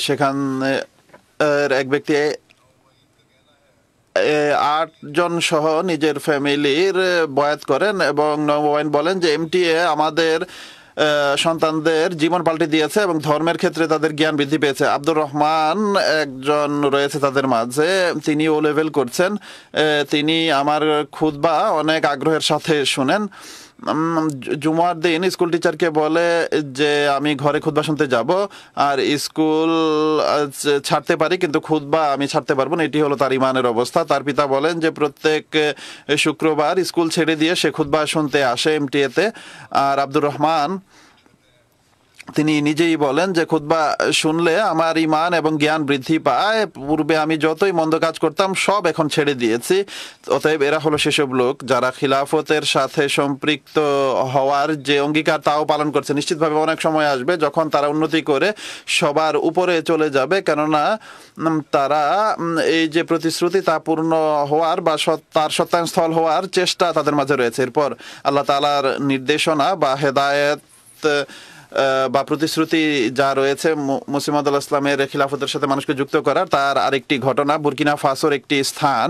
[SPEAKER 3] সেখানে এক ব্যক্তি 8 জন সহ নিজের ফ্যামিলির বয়াত করেন এবং নবওয়াইন বলেন যে এমটিএ আমাদের সন্তানদের জীবন পাল্টে দিয়েছে এবং ধর্মের ক্ষেত্রে তাদের জ্ঞান বৃদ্ধি পেয়েছে। আব্দুর রহমান একজন রয়েছে তাদের মাঝে, তিনি ও লেভেল করছেন। তিনি আমার খুতবা অনেক আগ্রহের সাথে শুনেন। জুমার দিন স্কুল টিচারকে বলে যে আমি ঘরে খুতবা শুনতে যাব, আর স্কুল ছাড়তে পারি কিন্তু খুতবা আমি ছাড়তে পারবো না। এটি হলো তার ইমানের অবস্থা। তার পিতা বলেন যে প্রত্যেক শুক্রবার স্কুল ছেড়ে দিয়ে সে খুতবা শুনতে আসে এমটিএতে। আর আব্দুর রহমান তিনি নিজেই বলেন যে খুতবা শুনলে আমার ইমান এবং জ্ঞান বৃদ্ধি পায়। পূর্বে আমি যতই মন্দ কাজ করতাম সব এখন ছেড়ে দিয়েছি। অতএব এরা হলো সেসব লোক যারা খিলাফতের সাথে সম্পৃক্ত হওয়ার যে অঙ্গীকার তাও পালন করছে। নিশ্চিতভাবে অনেক সময় আসবে যখন তারা উন্নতি করে সবার উপরে চলে যাবে, কেননা তারা এই যে প্রতিশ্রুতি তা পূর্ণ হওয়ার বা তার সত্যায়নস্থল হওয়ার চেষ্টা তাদের মাঝে রয়েছে। এরপর আল্লাহ তাআলার নির্দেশনা বা হেদায়েত বা প্রতিশ্রুতি যা রয়েছে মুসলিম আল ইসলামের খিলাফতের সাথে মানুষকে যুক্ত করার, তার আরেকটি ঘটনা বুরকিনা ফাসোর একটি স্থান।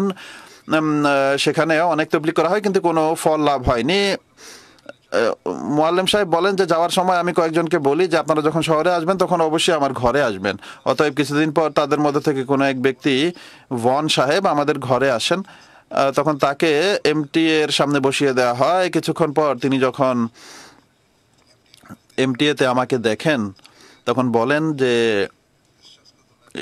[SPEAKER 3] সেখানে অনেক তাবলীগ করা হয় কিন্তু কোনো ফল লাভ হয়নি। মুআল্লিম সাহেব বলেন যে যাওয়ার সময় আমি কয়েকজনকে বলি যে আপনারা যখন শহরে আসবেন তখন অবশ্যই আমার ঘরে আসবেন। অতএব কিছুদিন পর তাদের মধ্যে থেকে কোনো এক ব্যক্তি ভন সাহেব আমাদের ঘরে আসেন। তখন তাকে এমটিএ এর সামনে বসিয়ে দেওয়া হয়। কিছুক্ষণ পর তিনি যখন এমটিএতে আমাকে দেখেন তখন বলেন যে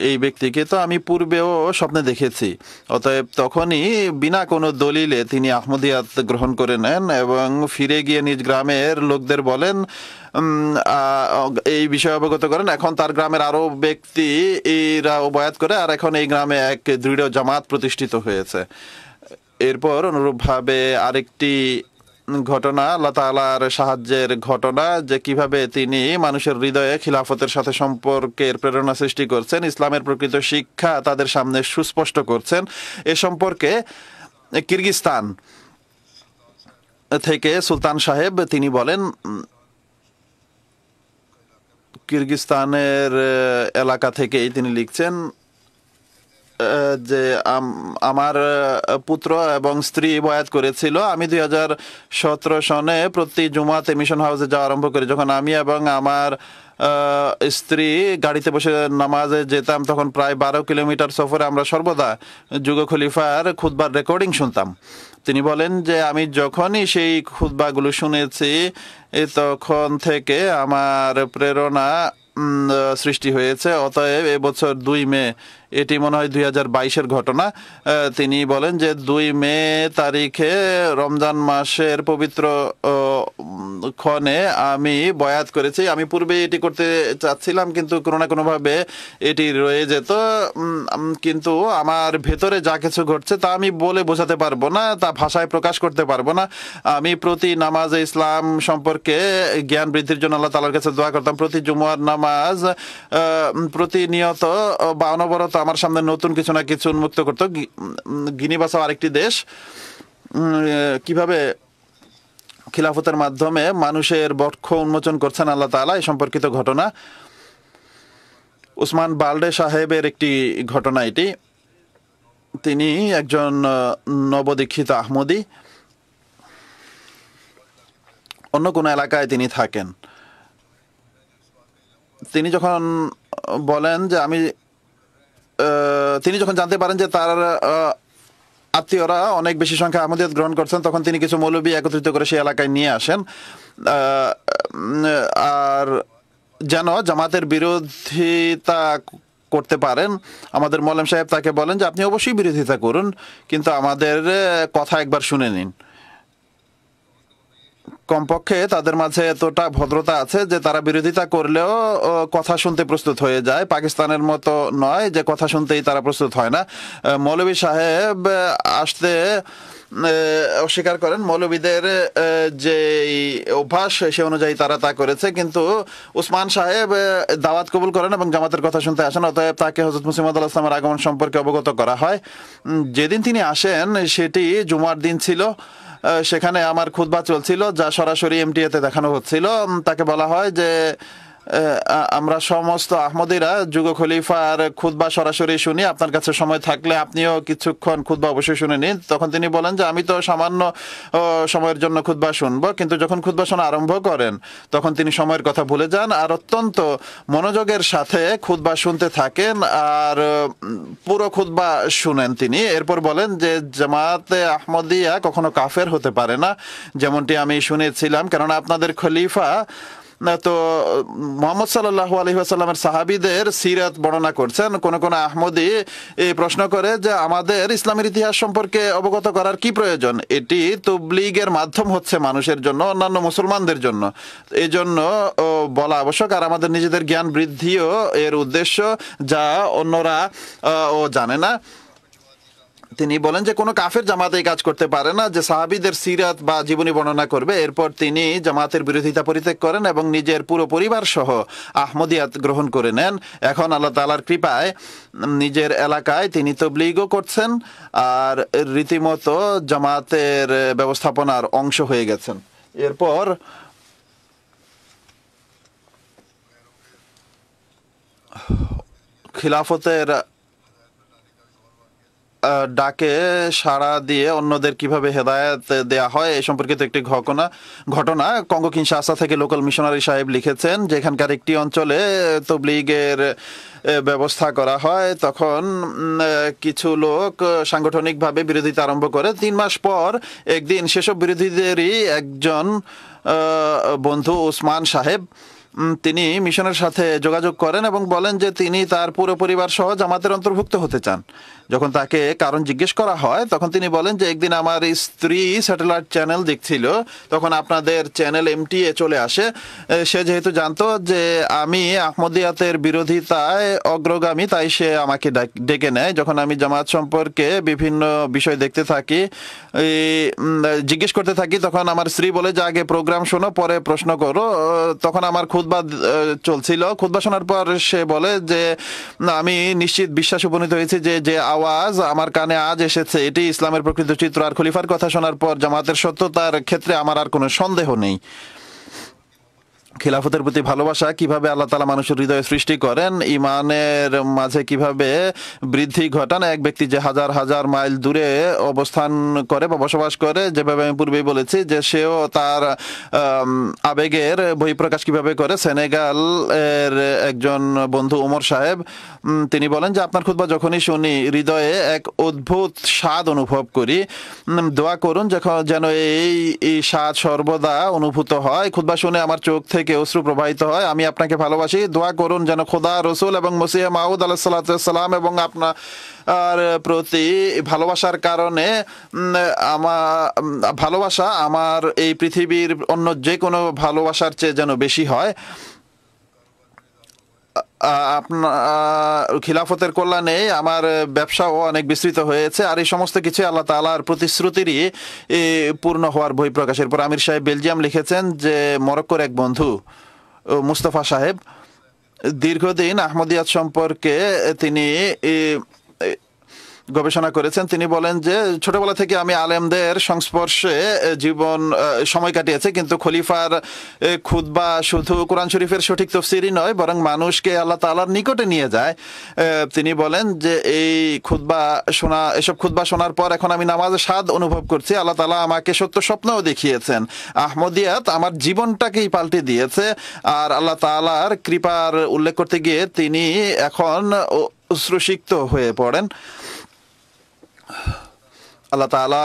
[SPEAKER 3] এই ব্যক্তিকে তো আমি পূর্বেও স্বপ্নে দেখেছি। অতএব তখনই বিনা কোনো দলিলে তিনি আহমদিয়াত গ্রহণ করে নেন এবং ফিরে গিয়ে নিজ গ্রামের লোকদের বলেন, এই বিষয়ে অবগত করেন। এখন তার গ্রামের আরো ব্যক্তি এরা বয়াত করে, আর এখন এই গ্রামে এক দৃঢ় জামাত প্রতিষ্ঠিত হয়েছে। এরপর অনুরূপভাবে আরেকটি ঘটনা, আল্লাহ তাআলার সাহায্যের ঘটনা, যে কিভাবে তিনি মানুষের হৃদয়ে খিলাফতের সাথে সম্পর্কের প্রেরণা সৃষ্টি করছেন, ইসলামের প্রকৃত শিক্ষা তাদের সামনে সুস্পষ্ট করছেন। এ সম্পর্কে কিরগিজস্তান থেকে সুলতান সাহেব তিনি বলেন, কিরগিজস্তানের এলাকা থেকেই তিনি লিখছেন যে আমার পুত্র এবং স্ত্রী বয়াত করেছিল। আমি 2017 সনে প্রতি জুমাতে মিশন হাউসে যাওয়া আরম্ভ করি। যখন আমি এবং আমার স্ত্রী গাড়িতে বসে নামাজে যেতাম তখন প্রায় 12 কিলোমিটার সফরে আমরা সর্বদা যুগ খলিফার খুতবার রেকর্ডিং শুনতাম। তিনি বলেন যে আমি যখনই সেই খুতবাগুলো শুনেছি তখন থেকে আমার প্রেরণা সৃষ্টি হয়েছে। অতএব এবছর 2 মে, এটি মনে হয় 2022-এর ঘটনা, তিনি বলেন যে 2 মে তারিখে রমজান মাসের পবিত্র ক্ষণে আমি বয়াত করেছি। আমি পূর্বে এটি করতে চাচ্ছিলাম কিন্তু কোনো না কোনোভাবে এটি রয়ে যেত, কিন্তু আমার ভেতরে যা কিছু ঘটছে তা আমি বলে বোঝাতে পারবো না, তা ভাষায় প্রকাশ করতে পারবো না। আমি প্রতি নামাজে ইসলাম সম্পর্কে জ্ঞান বৃদ্ধির জন্য আল্লাহ তাআলার কাছে দোয়া করতাম। প্রতি জুমার নামাজ প্রতিনিয়ত বা অনবরত আমার সামনে নতুন কিছু না কিছু উন্মুক্ত করতো। গিনি-বিসাউ আরেকটি দেশ, কিভাবে খিলাফতের মাধ্যমে মানুষের বক্ষ উন্মোচন করছেন আল্লাহ তাআলা, এই সম্পর্কিত ঘটনা। উসমান বালডে সাহেবের একটি ঘটনা এটি। তিনি একজন নবদীক্ষিত আহমদী, অন্য কোনো এলাকায় তিনি থাকেন। তিনি যখন বলেন যে তিনি যখন জানতে পারেন যে তার আত্মীয়রা অনেক বেশি সংখ্যা আহমদিয়ত গ্রহণ করছেন, তখন তিনি কিছু মৌলবী একত্রিত করে সেই এলাকায় নিয়ে আসেন, আর যেন জামাতের বিরোধিতা করতে পারেন। আমাদের মৌলানা সাহেব তাকে বলেন যে আপনি অবশ্যই বিরোধিতা করুন, কিন্তু আমাদের কথা একবার শুনে নিন। কমপক্ষে তাদের মাঝে এতটা ভদ্রতা আছে যে তারা বিরোধিতা করলেও কথা শুনতে প্রস্তুত হয়ে যায়। পাকিস্তানের মতো নয় যে কথা শুনতেই তারা প্রস্তুত হয় না। মৌলভী সাহেব আসতে অস্বীকার করেন। মৌলবীদের যে অভ্যাস সে অনুযায়ী তারা তা করেছে, কিন্তু উসমান সাহেব দাওয়াত কবুল করেন এবং জামাতের কথা শুনতে আসেন। অতএব তাকে হযরত মুসলিম মাউদ ইসলামের আগমন সম্পর্কে অবগত করা হয়। যেদিন তিনি আসেন সেটি জুমার দিন ছিল। সেখানে আমার খুতবা চলছিল, যা সরাসরি এমটিএতে দেখানো হচ্ছিল। তাকে বলা হয় যে আমরা সমস্ত আহমদীরা যুগ খলিফার খুতবা সরাসরি শুনি, আপনার কাছে সময় থাকলে আপনিও কিছুক্ষণ খুতবা অবশ্যই শুনে নিন। তখন তিনি বলেন যে আমি তো সামান্য সময়ের জন্য খুতবা শুনবো, কিন্তু যখন খুতবা শোনা আরম্ভ করেন তখন তিনি সময়ের কথা ভুলে যান আর অত্যন্ত মনোযোগের সাথে খুতবা শুনতে থাকেন আর পুরো খুতবা শুনেন তিনি। এরপর বলেন যে জামাতে আহমদিয়া কখনো কাফের হতে পারে না, যেমনটি আমি শুনেছিলাম, কেননা আপনাদের খলিফা তো মোহাম্মদ সাল্লাল্লাহু আলাইহি ওয়াসাল্লামের সাহাবীদের সিরাত বর্ণনা করছেন। কোন কোন আহমদী এই প্রশ্ন করে যে আমাদের ইসলামের ইতিহাস সম্পর্কে অবগত করার কি প্রয়োজন? এটি তাবলীগের মাধ্যম হচ্ছে মানুষের জন্য, অন্যান্য মুসলমানদের জন্য। এই জন্য বলা আবশ্যক। আর আমাদের নিজেদের জ্ঞান বৃদ্ধিও এর উদ্দেশ্য, যা অন্যরা জানে না। তিনি বলেন যে কোনো কাফের জামাতে এই কাজ করতে পারে না যে সাহাবীদের সিরাত বা জীবনী বর্ণনা করবে। এরপর তিনি জামাতের বিরোধিতা পরিত্যাগ করেন এবং নিজের পুরো পরিবার সহ আহমদিয়াত গ্রহণ করে নেন। এখন আল্লাহ তাআলার কৃপায় নিজের এলাকায় তিনি তাবলীগও করছেন আর রীতিমতো জামাতের ব্যবস্থাপনার অংশ হয়ে গেছেন। এরপর খিলাফতের ডাকে সাড়া দিয়ে অন্যদের কিভাবে হেদায়েত দেয়া হয় এই সম্পর্কিত একটি ঘটনা কঙ্গো কিনশাসা থেকে লোকাল মিশনারি সাহেব লিখেছেন, যেখানকার একটি অঞ্চলে তাবলীগের ব্যবস্থা করা হয়। তখন কিছু লোক সাংগঠনিকভাবে বিরোধিতা আরম্ভ করে। 3 মাস পর একদিন সেসব বিরোধীদেরই একজন বন্ধু উসমান সাহেব তিনি মিশনের সাথে যোগাযোগ করেন এবং বলেন যে তিনি তার পুরো পরিবার সহ জামাতের অন্তর্ভুক্ত হতে চান। যখন তাকে কারণ জিজ্ঞেস করা হয় তখন তিনি বলেন যে একদিন আমার স্ত্রী স্যাটেলাইট চ্যানেল দেখছিল, তখন আপনাদের চ্যানেল এমটিএ চলে আসে। সে যেহেতু জানতো যে আমি আহমদিয়াতের বিরোধিতায় অগ্রগামী, তাই সে আমাকে ডেকে নেয়। যখন আমি জামাত সম্পর্কে বিভিন্ন বিষয় দেখতে থাকি, জিজ্ঞেস করতে থাকি, তখন আমার স্ত্রী বলে যে আগে প্রোগ্রাম শোনো, পরে প্রশ্ন করো। তখন আমার খুতবা চলছিল। খুতবা শোনার পর সে বলে যে আমি নিশ্চিত বিশ্বাস উপনীত হয়েছি যে যে আওয়াজ আমার কানে আজ এসেছে এটি ইসলামের প্রকৃত চিত্র। আর খলিফার কথা শোনার পর জামাতের সত্যতার ক্ষেত্রে আমার আর কোনো সন্দেহ নেই। খিলাফতের প্রতি ভালোবাসা কিভাবে আল্লাহ তাআলা মানুষের হৃদয়ে সৃষ্টি করেন, ইমানের মাঝে কিভাবে বৃদ্ধি ঘটান। এক ব্যক্তি যে হাজার হাজার মাইল দূরে অবস্থান করে বা বসবাস করে, যেভাবে আমি পূর্বেই বলেছি যে সেও তার আবেগের বহিঃপ্রকাশ কিভাবে করে। সেনেগাল এর একজন বন্ধু ওমর সাহেব তিনি বলেন যে আপনার খুতবা যখনই শুনি হৃদয়ে এক অদ্ভুত স্বাদ অনুভব করি। দোয়া করুন যেন এই স্বাদ সর্বদা অনুভূত হয়। খুতবা শুনে আমার চোখ থেকে অশ্রু প্রবাহিত হয়। আমি আপনাকে ভালোবাসি। দোয়া করুন যেন খোদা, রসুল এবং মসিহ মাউদ আলাইহিস সালাম এবং আপনার প্রতি ভালোবাসার কারণে ভালোবাসা আমার এই পৃথিবীর অন্য যে কোনো ভালোবাসার চেয়ে যেন বেশি হয়। আপনার খিলাফতের কল্যাণে আমার ব্যবসাও অনেক বিস্তৃত হয়েছে। আর এই সমস্ত কিছু আল্লাহ তাআলার প্রতিশ্রুতিরই পূর্ণ হওয়ার বহিঃপ্রকাশ। এরপর আমির সাহেব বেলজিয়াম লিখেছেন যে মরক্কোর এক বন্ধু মুস্তাফা সাহেব দীর্ঘদিন আহমদিয়াত সম্পর্কে তিনি গবেষণা করেছেন। তিনি বলেন যে ছোটবেলা থেকে আমি আলেমদের সংস্পর্শে সময় কাটিয়েছে, কিন্তু খলিফার খুতবা শুধু কোরআন শরীফের সঠিক তাফসীরই নয়, বরং মানুষকে আল্লাহ তাআলার নিকটে নিয়ে যায়। তিনি বলেন যে এসব খুতবা শোনার পর এখন আমি নামাজের স্বাদ অনুভব করছি। আল্লাহ তাআলা আমাকে সত্য স্বপ্নও দেখিয়েছেন। আহমদিয়াত আমার জীবনটাকেই পাল্টে দিয়েছে। আর আল্লাহ তাআলার কৃপার উল্লেখ করতে গিয়ে তিনি এখন অশ্রুসিক্ত হয়ে পড়েন। আল্লাহ তাআলা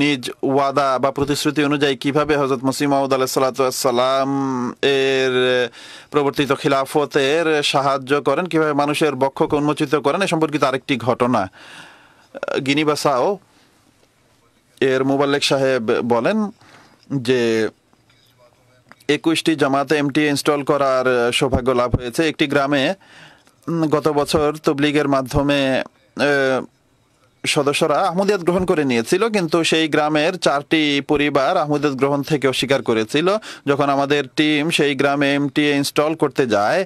[SPEAKER 3] নিজ ওয়াদা বা প্রতিশ্রুতি অনুযায়ী কিভাবে হযরত মসিহ মাউদ আলাইহিস সালাম এর প্রবর্তিত খিলাফতের সাহায্য করেন, কিভাবে মানুষের বক্ষকে উন্মোচিত করেন, এ সম্পর্কিত আরেকটি ঘটনা। গিনি বাসাও এর মুবাল্লিগ সাহেব বলেন যে 21টি জামাতে এমটিএ ইনস্টল করার সৌভাগ্য লাভ হয়েছে। একটি গ্রামে গত বছর তবলিগের মাধ্যমে সদস্যরা আহমদিয়াত গ্রহণ করে নিয়েছিল, কিন্তু সেই গ্রামের 4টি পরিবার আহমদিয়াত গ্রহণ থেকে অস্বীকার করেছিল। যখন আমাদের টিম সেই গ্রামে এমটিএ ইনস্টল করতে যায়,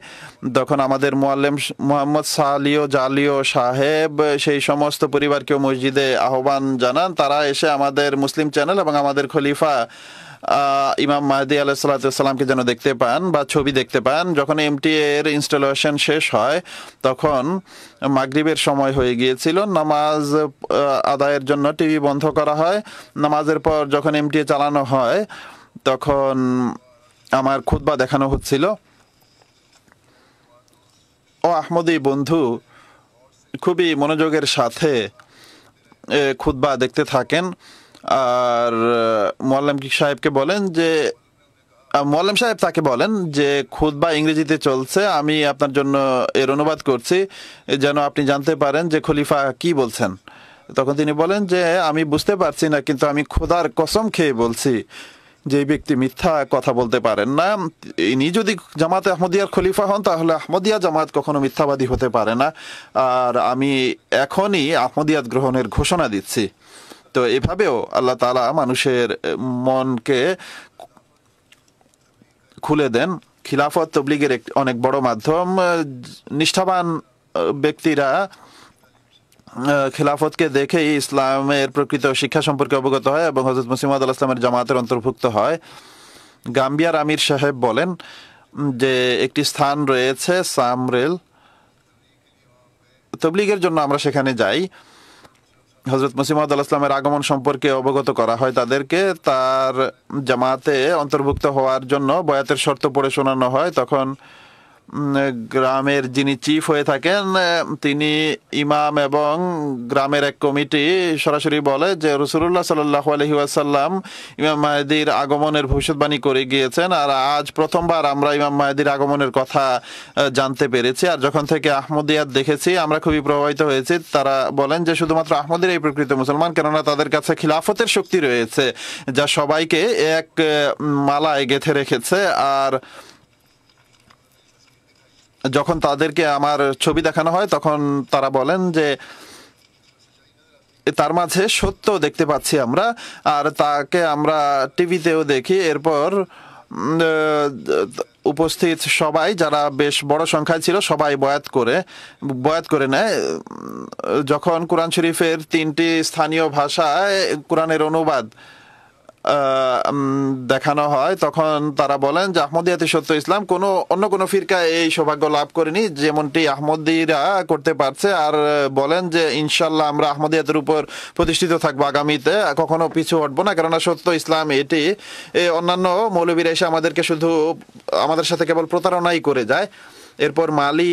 [SPEAKER 3] তখন আমাদের মুআল্লিম মোহাম্মদ সালিও জালিও সাহেব সেই সমস্ত পরিবারকেও মসজিদে আহ্বান জানান তারা এসে আমাদের মুসলিম চ্যানেল এবং আমাদের খলিফা ইমাম মাহদি আলাইহিস সালামকে যেন দেখতে পান বা ছবি দেখতে পান। যখন এমটিএ এর ইনস্টলেশন শেষ হয় তখন মাগরিবের সময় হয়ে গিয়েছিল। নামাজ আদায়ের জন্য টিভি বন্ধ করা হয়। নামাজের পর যখন এমটিএ চালানো হয় তখন আমার খুতবা দেখানো হচ্ছিল। ও আহমদি বন্ধু খুবই মনোযোগের সাথে খুতবা দেখতে থাকেন আর মুআল্লিম সাহেবকে বলেন যে মুআল্লিম সাহেব তাকে বলেন যে খুতবা ইংরেজিতে চলছে, আমি আপনার জন্য এর অনুবাদ করছি যেন আপনি জানতে পারেন যে খলিফা কি বলছেন। তখন তিনি বলেন যে আমি বুঝতে পারছি না, কিন্তু আমি খোদার কসম খেয়ে বলছি যে এই ব্যক্তি মিথ্যা কথা বলতে পারেন না। ইনি যদি জামাতে আহমদিয়ার খলিফা হন তাহলে আহমদিয়া জামাত কখনো মিথ্যাবাদী হতে পারে না, আর আমি এখনই আহমদিয়াত গ্রহণের ঘোষণা দিচ্ছি। তো এভাবেও আল্লাহ তাআলা মানুষের মনকে খুলে দেন। খিলাফত তবলিগের অনেক বড় মাধ্যম। নিষ্ঠাবান ব্যক্তিরা খিলাফতকে দেখেই ইসলামের প্রকৃত শিক্ষা সম্পর্কে অবগত হয় এবং হযরত মসিহ মাউদ আলাইহিস সালামের জামাতের অন্তর্ভুক্ত হয়। গাম্বিয়ার আমির সাহেব বলেন যে একটি স্থান রয়েছে সামরেল, তবলিগের জন্য আমরা সেখানে যাই। হযরত মসিহ মাউদ আলাইহিস সালামের আগমন সম্পর্কে অবগত করা হয় তাদেরকে। তার জামাতে অন্তর্ভুক্ত হওয়ার জন্য বয়াতের শর্ত পড়ে শোনানো হয়। তখন গ্রামের যিনি চিফ হয়ে থাকেন তিনি ইমাম এবং গ্রামের এক কমিটি সরাসরি বলে যে রাসূলুল্লাহ সাল্লাল্লাহু আলাইহি ওয়াসাল্লাম ইমাম মাহদির আগমনের ভবিষ্যৎবাণী করে গিয়েছেন, আর আজ প্রথমবার আমরা ইমাম মাহদির আগমনের কথা জানতে পেরেছি। আর যখন থেকে আহমদিয়াত দেখেছি আমরা খুবই প্রভাবিত হয়েছি। তারা বলেন যে শুধুমাত্র আহমদির এই প্রকৃত মুসলমান, কেননা তাদের কাছে খিলাফতের শক্তি রয়েছে যা সবাইকে এক মালায় গেঁথে রেখেছে। আর যখন তাদেরকে আমার ছবি দেখানো হয় তখন তারা বলেন যে তার মাঝে সত্য দেখতে পাচ্ছি আমরা, আর তাকে আমরা টিভিতেও দেখি। এরপর উপস্থিত সবাই যারা বেশ বড় সংখ্যায় ছিল সবাই বয়াত করে নেয়। যখন কোরআন শরীফের 3টি স্থানীয় ভাষায় কোরআনের অনুবাদ দেখানো হয় তখন তারা বলেন যে আহমদিয়াতে সত্য ইসলাম, অন্য কোনো ফিরকা এই সৌভাগ্য লাভ করেনি যেমনটি আহমদিরা করতে পারছে। আর বলেন যে ইনশাল্লাহ আমরা আহমদিয়াতের উপর প্রতিষ্ঠিত থাকবো, আগামীতে কখনো পিছু হটবো না, কেননা সত্য ইসলাম এটি। অন্যান্য মৌলবীরা এসে আমাদের সাথে কেবল প্রতারণাই করে যায়। এরপর মালি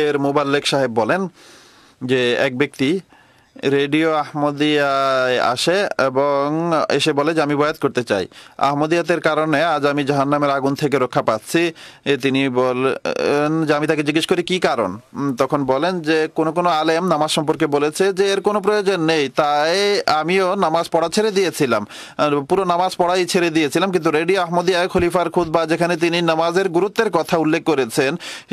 [SPEAKER 3] এর মুবাল্লিগ সাহেব বলেন যে এক ব্যক্তি রেডিও আহমদিয়ায় আসে এবং এসে বলে যে আমি বয়াত করতে চাই। আহমদিয়াতের কারণে আজ আমি জাহান্নামের আগুন থেকে রক্ষা পাচ্ছি। তিনি বলেন যে আমি তাকে জিজ্ঞেস করি কি কারণ, তখন বলেন যে কোনো আলেম নামাজ সম্পর্কে বলেছে যে এর কোনো প্রয়োজন নেই, তাই আমিও নামাজ পড়া ছেড়ে দিয়েছিলাম, পুরো নামাজ পড়াই ছেড়ে দিয়েছিলাম। কিন্তু রেডিও আহমদিয়ায় খলিফার খুতবা যেখানে তিনি নামাজের গুরুত্বের কথা উল্লেখ করেছেন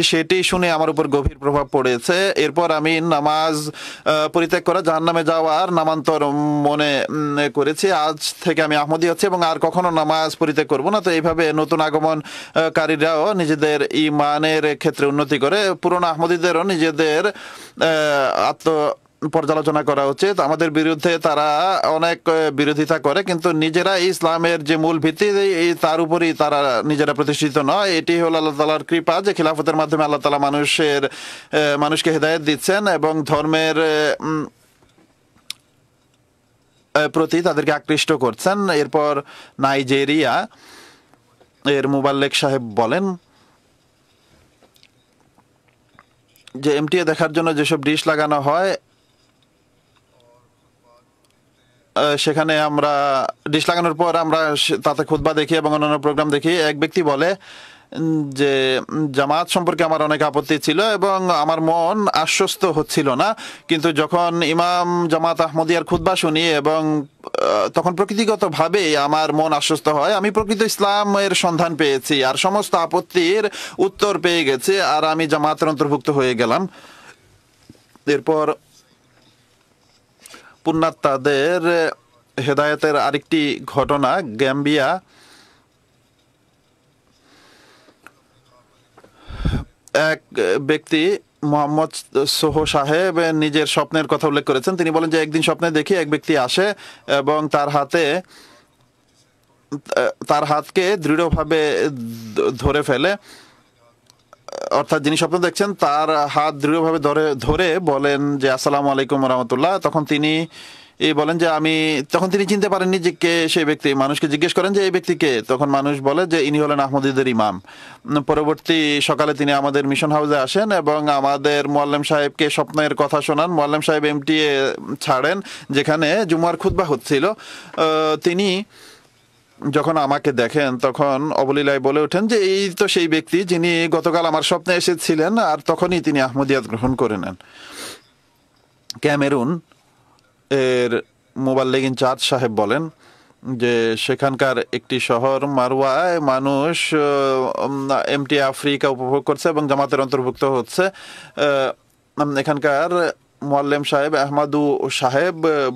[SPEAKER 3] সেটি শুনে আমার উপর গভীর প্রভাব পড়েছে। এরপর আমি নামাজ পরিত্যাগ করা জাহান্নামে যাওয়ার নামান্তর মনে করেছি। আজ থেকে আমি আহমদী হচ্ছি এবং আর কখনো নামাজ পরিত্যাগ করব না। তো এইভাবে নতুন আগমনকারীরাও নিজেদের ইমানের ক্ষেত্রে উন্নতি করে, পুরনো আহমদীদেরও নিজেদের পর্যালোচনা করা উচিত। আমাদের বিরুদ্ধে তারা অনেক বিরোধিতা করে, কিন্তু নিজেরা ইসলামের যে মূল ভিত্তি তার উপরই তারা নিজেরা প্রতিষ্ঠিত নয়। এটি হল আল্লাহ তাআলার কৃপা যে খিলাফতের মাধ্যমে আল্লাহ তাআলা মানুষকে হেদায়েত দিচ্ছেন এবং ধর্মের প্রতি তাদেরকে আকৃষ্ট করছেন। এরপর নাইজেরিয়া এর মুবাল্লিগ সাহেব বলেন যে এমটিএ দেখার জন্য যেসব ডিশ লাগানো হয় সেখানে আমরা ডিশ লাগানোর পর আমরা তাতে খুতবা দেখি এবং অন্যান্য প্রোগ্রাম দেখি। এক ব্যক্তি বলে যে জামাত সম্পর্কে আমার অনেক আপত্তি ছিল এবং আমার মন আশ্বস্ত হচ্ছিল না, কিন্তু যখন ইমাম জামাত আহমদিয়ার খুতবা শুনি এবং তখন প্রকৃতিগতভাবেই আমার মন আশ্বস্ত হয়। আমি প্রকৃত ইসলামের সন্ধান পেয়েছি আর সমস্ত আপত্তির উত্তর পেয়ে গেছি আর আমি জামাতের অন্তর্ভুক্ত হয়ে গেলাম। এরপর পুণ্যাত্মাদের হেদায়েতের আরেকটি ঘটনা, গ্যাম্বিয়া। এক ব্যক্তি মোহাম্মদ সোহ সাহেব নিজের স্বপ্নের কথা উল্লেখ করেছেন। তিনি বলেন যে একদিন স্বপ্নে দেখি এক ব্যক্তি আসে এবং তার হাতকে দৃঢ়ভাবে ধরে ফেলে, অর্থাৎ যিনি স্বপ্ন দেখছেন তার হাত দৃঢ়ভাবে ধরে বলেন যে আসসালামু আলাইকুম রহমতুল্লাহ। তখন তিনি বলেন যে তখন তিনি চিনতে পারেননি যে কে সেই ব্যক্তি। মানুষকে জিজ্ঞেস করেন যে এই ব্যক্তি কে, তখন মানুষ বলে যে ইনি হলেন আহমদীদের ইমাম। পরবর্তী সকালে তিনি আমাদের মিশন হাউসে আসেন এবং আমাদের মোয়াল্লেম সাহেবকে স্বপ্নের কথা শোনান। মোয়াল্লেম সাহেব MTA ছাড়েন যেখানে জুমার খুতবা হচ্ছিল। তিনি যখন আমাকে দেখেন তখন অবলীলায় বলে ওঠেন যে এই তো সেই ব্যক্তি যিনি গতকাল আমার স্বপ্নে এসেছিলেন, আর তখনই তিনি আহমদিয়াত গ্রহণ করে নেন। ক্যামেরুন এর মুবাল্লিগ ইনচার্জ সাহেব বলেন যে সেখানকার একটি শহর মারওয়ায় মানুষ MTA আফ্রিকা উপভোগ করছে এবং জামাতের অন্তর্ভুক্ত হচ্ছে। এখানকার মোয়াল্লেম সাহেব আহমাদু সাহেব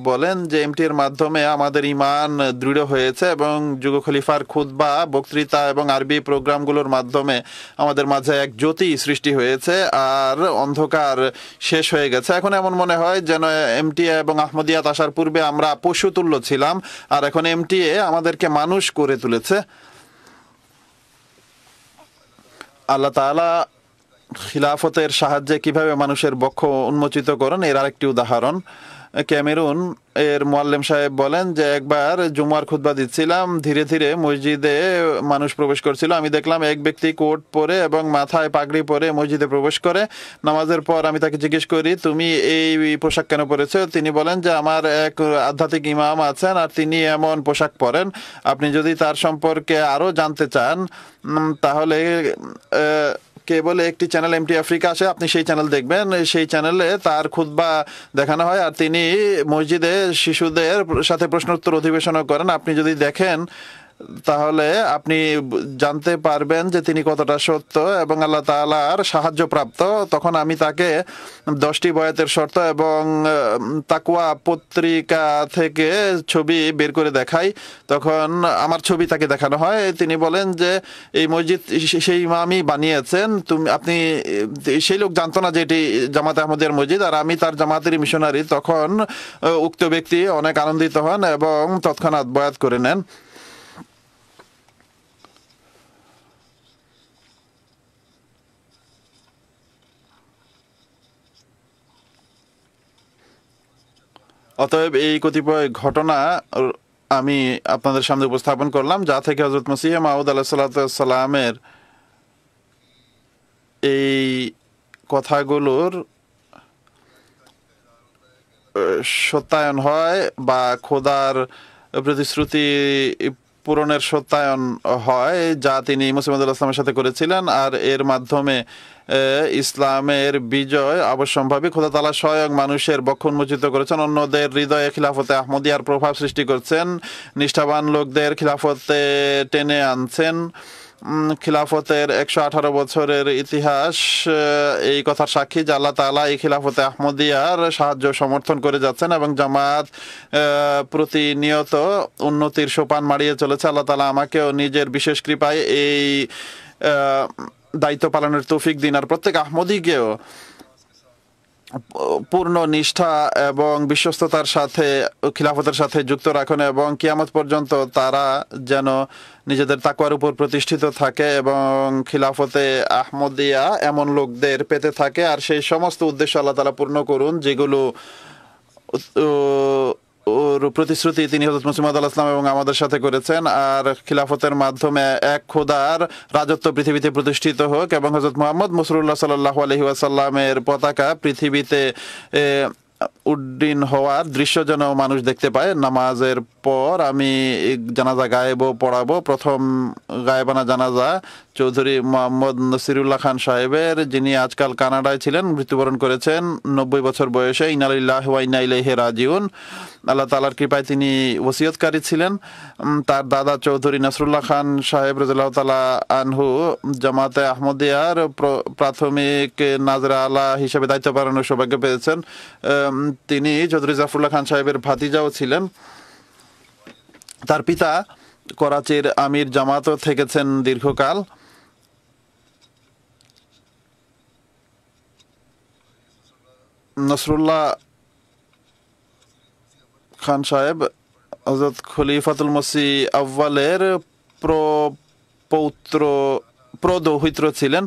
[SPEAKER 3] বলেন যে MTA-র মাধ্যমে আমাদের ঈমান দৃঢ় হয়েছে এবং যুগ খলিফার খুতবা, বক্তৃতা এবং আরবি প্রোগ্রামগুলোর মাধ্যমে আমাদের মাঝে এক জ্যোতি সৃষ্টি হয়েছে আর অন্ধকার শেষ হয়ে গেছে। এখন এমন মনে হয় যেন MTA এবং আহমদিয়াত আসার পূর্বে আমরা পশুতুল্য ছিলাম আর এখন MTA আমাদেরকে মানুষ করে তুলেছে। আল্লাহ তাআলা খিলাফতের সাহায্যে কিভাবে মানুষের বক্ষ উন্মোচিত করেন এর আরেকটি উদাহরণ। ক্যামেরুন এর মোয়াল্লেম সাহেব বলেন যে একবার জুমার খুতবা দিচ্ছিলাম, ধীরে ধীরে মসজিদে মানুষ প্রবেশ করছিল। আমি দেখলাম এক ব্যক্তি কোট পরে এবং মাথায় পাগড়ি পরে মসজিদে প্রবেশ করে। নামাজের পর আমি তাকে জিজ্ঞেস করি তুমি এই পোশাক কেন পরেছো? তিনি বলেন যে আমার এক আধ্যাত্মিক ইমাম আছেন আর তিনি এমন পোশাক পরেন। আপনি যদি তার সম্পর্কে আরো জানতে চান তাহলে কেবল একটি চ্যানেল MTA আফ্রিকা আছে, আপনি সেই চ্যানেল দেখবেন। সেই চ্যানেলে তার খুতবা দেখানো হয় আর তিনি মসজিদে শিশুদের সাথে প্রশ্নোত্তর অধিবেশনও করেন। আপনি যদি দেখেন তাহলে আপনি জানতে পারবেন যে তিনি কতটা সত্য এবং আল্লাহ তাআলার সাহায্যপ্রাপ্ত। তখন আমি তাকে 10টি বয়াতের শর্ত এবং তাকওয়া পত্রিকা থেকে ছবি বের করে দেখাই। তখন আমার ছবি তাকে দেখানো হয়। তিনি বলেন যে এই মসজিদ সেই ইমামই বানিয়েছেন। আপনি সেই লোক জানতো না যে এটি জামাত আহমদিয়ার মসজিদ আর আমি তার জামাতেরই মিশনারি। তখন উক্ত ব্যক্তি অনেক আনন্দিত হন এবং তৎক্ষণাৎ বয়াত করে নেন। অতএব এই কতিপয় ঘটনা আমি আপনাদের সামনে উপস্থাপন করলাম, যা থেকে হযরত মসিহ মাউদ আলাইহিসসালামের এই কথাগুলোর সত্যায়ন হয় বা খোদার প্রতিশ্রুতি পূরণের সত্যায়ন হয় যা তিনি মুসা আউদ আলাইহিসসালামের সাথে করেছিলেন। আর এর মাধ্যমে ইসলামের বিজয় অবশ্যম্ভাবী। খোদা তাআলা স্বয়ং মানুষের বক্ষ উন্মোচিত করেছেন, অন্যদের হৃদয়ে খিলাফতে আহমদিয়ার প্রভাব সৃষ্টি করছেন, নিষ্ঠাবান লোকদের খিলাফতে টেনে আনছেন। খিলাফতের 118 বছরের ইতিহাস এই কথার সাক্ষী যে আল্লাহ তাআলা এই খিলাফতে আহমদিয়ার সাহায্য সমর্থন করে যাচ্ছেন এবং জামাত প্রতিনিয়ত উন্নতির সোপান মাড়িয়ে চলেছে। আল্লাহ তাআলা আমাকেও নিজের বিশেষ কৃপায় এই দায়িত্ব পালনের তৌফিক দিন আর প্রত্যেক আহমদীকেও পূর্ণ নিষ্ঠা এবং বিশ্বস্ততার সাথে খিলাফতের সাথে যুক্ত রাখুন এবং কিয়ামত পর্যন্ত তারা যেন নিজেদের তাকওয়ার উপর প্রতিষ্ঠিত থাকে এবং খিলাফতে আহমদিয়া এমন লোকদের পেতে থাকে। আর সেই সমস্ত উদ্দেশ্য আল্লাহ তাআলা পূর্ণ করুন যেগুলো প্রতিশ্রুতি তিনি হযরত মুসা আউদ আলাইহিস সালাম এবং আমাদের সাথে করেছেন। আর খিলাফতের মাধ্যমে এক খোদার রাজত্ব পৃথিবীতে প্রতিষ্ঠিত হোক এবং হযরত মুহাম্মদ রাসূলুল্লাহ সাল্লাল্লাহু আলাইহি ওয়াসাল্লামের পতাকা পৃথিবীতে উড্ডীন হওয়ার দৃশ্য যেন মানুষ দেখতে পায়। নামাজের পর আমি জানাজা গায়েবও পড়াবো। প্রথম গায়েবানা জানাজা চৌধুরী মোহাম্মদ নসিরুল্লাহ খান সাহেবের, যিনি আজকাল কানাডায় ছিলেন, মৃত্যুবরণ করেছেন 90 বছর বয়সে। ইন্না লিল্লাহি ওয়া ইন্না ইলাইহি রাজিউন। আল্লাহ তাআলার কৃপায় তিনি ওসিয়তকারী ছিলেন। তার দাদা চৌধুরী নসরুল্লাহ খান সাহেব রাদিয়াল্লাহু তাআলা আনহু জামাতে আহমদিয়ার প্রাথমিক নাজরা আলা হিসেবে দায়িত্ব পালনের সৌভাগ্য পেয়েছেন। তিনি চৌধুরী জাফরুল্লাহ খান সাহেবের ভাতিজাও ছিলেন। তার পিতা করাচির আমির জামাতও থেকেছেন দীর্ঘকাল। নসরুল্লাহ খান সাহেব হযরত খলিফাতুল মসিহ আউয়ালের প্রদৌহিত্র ছিলেন।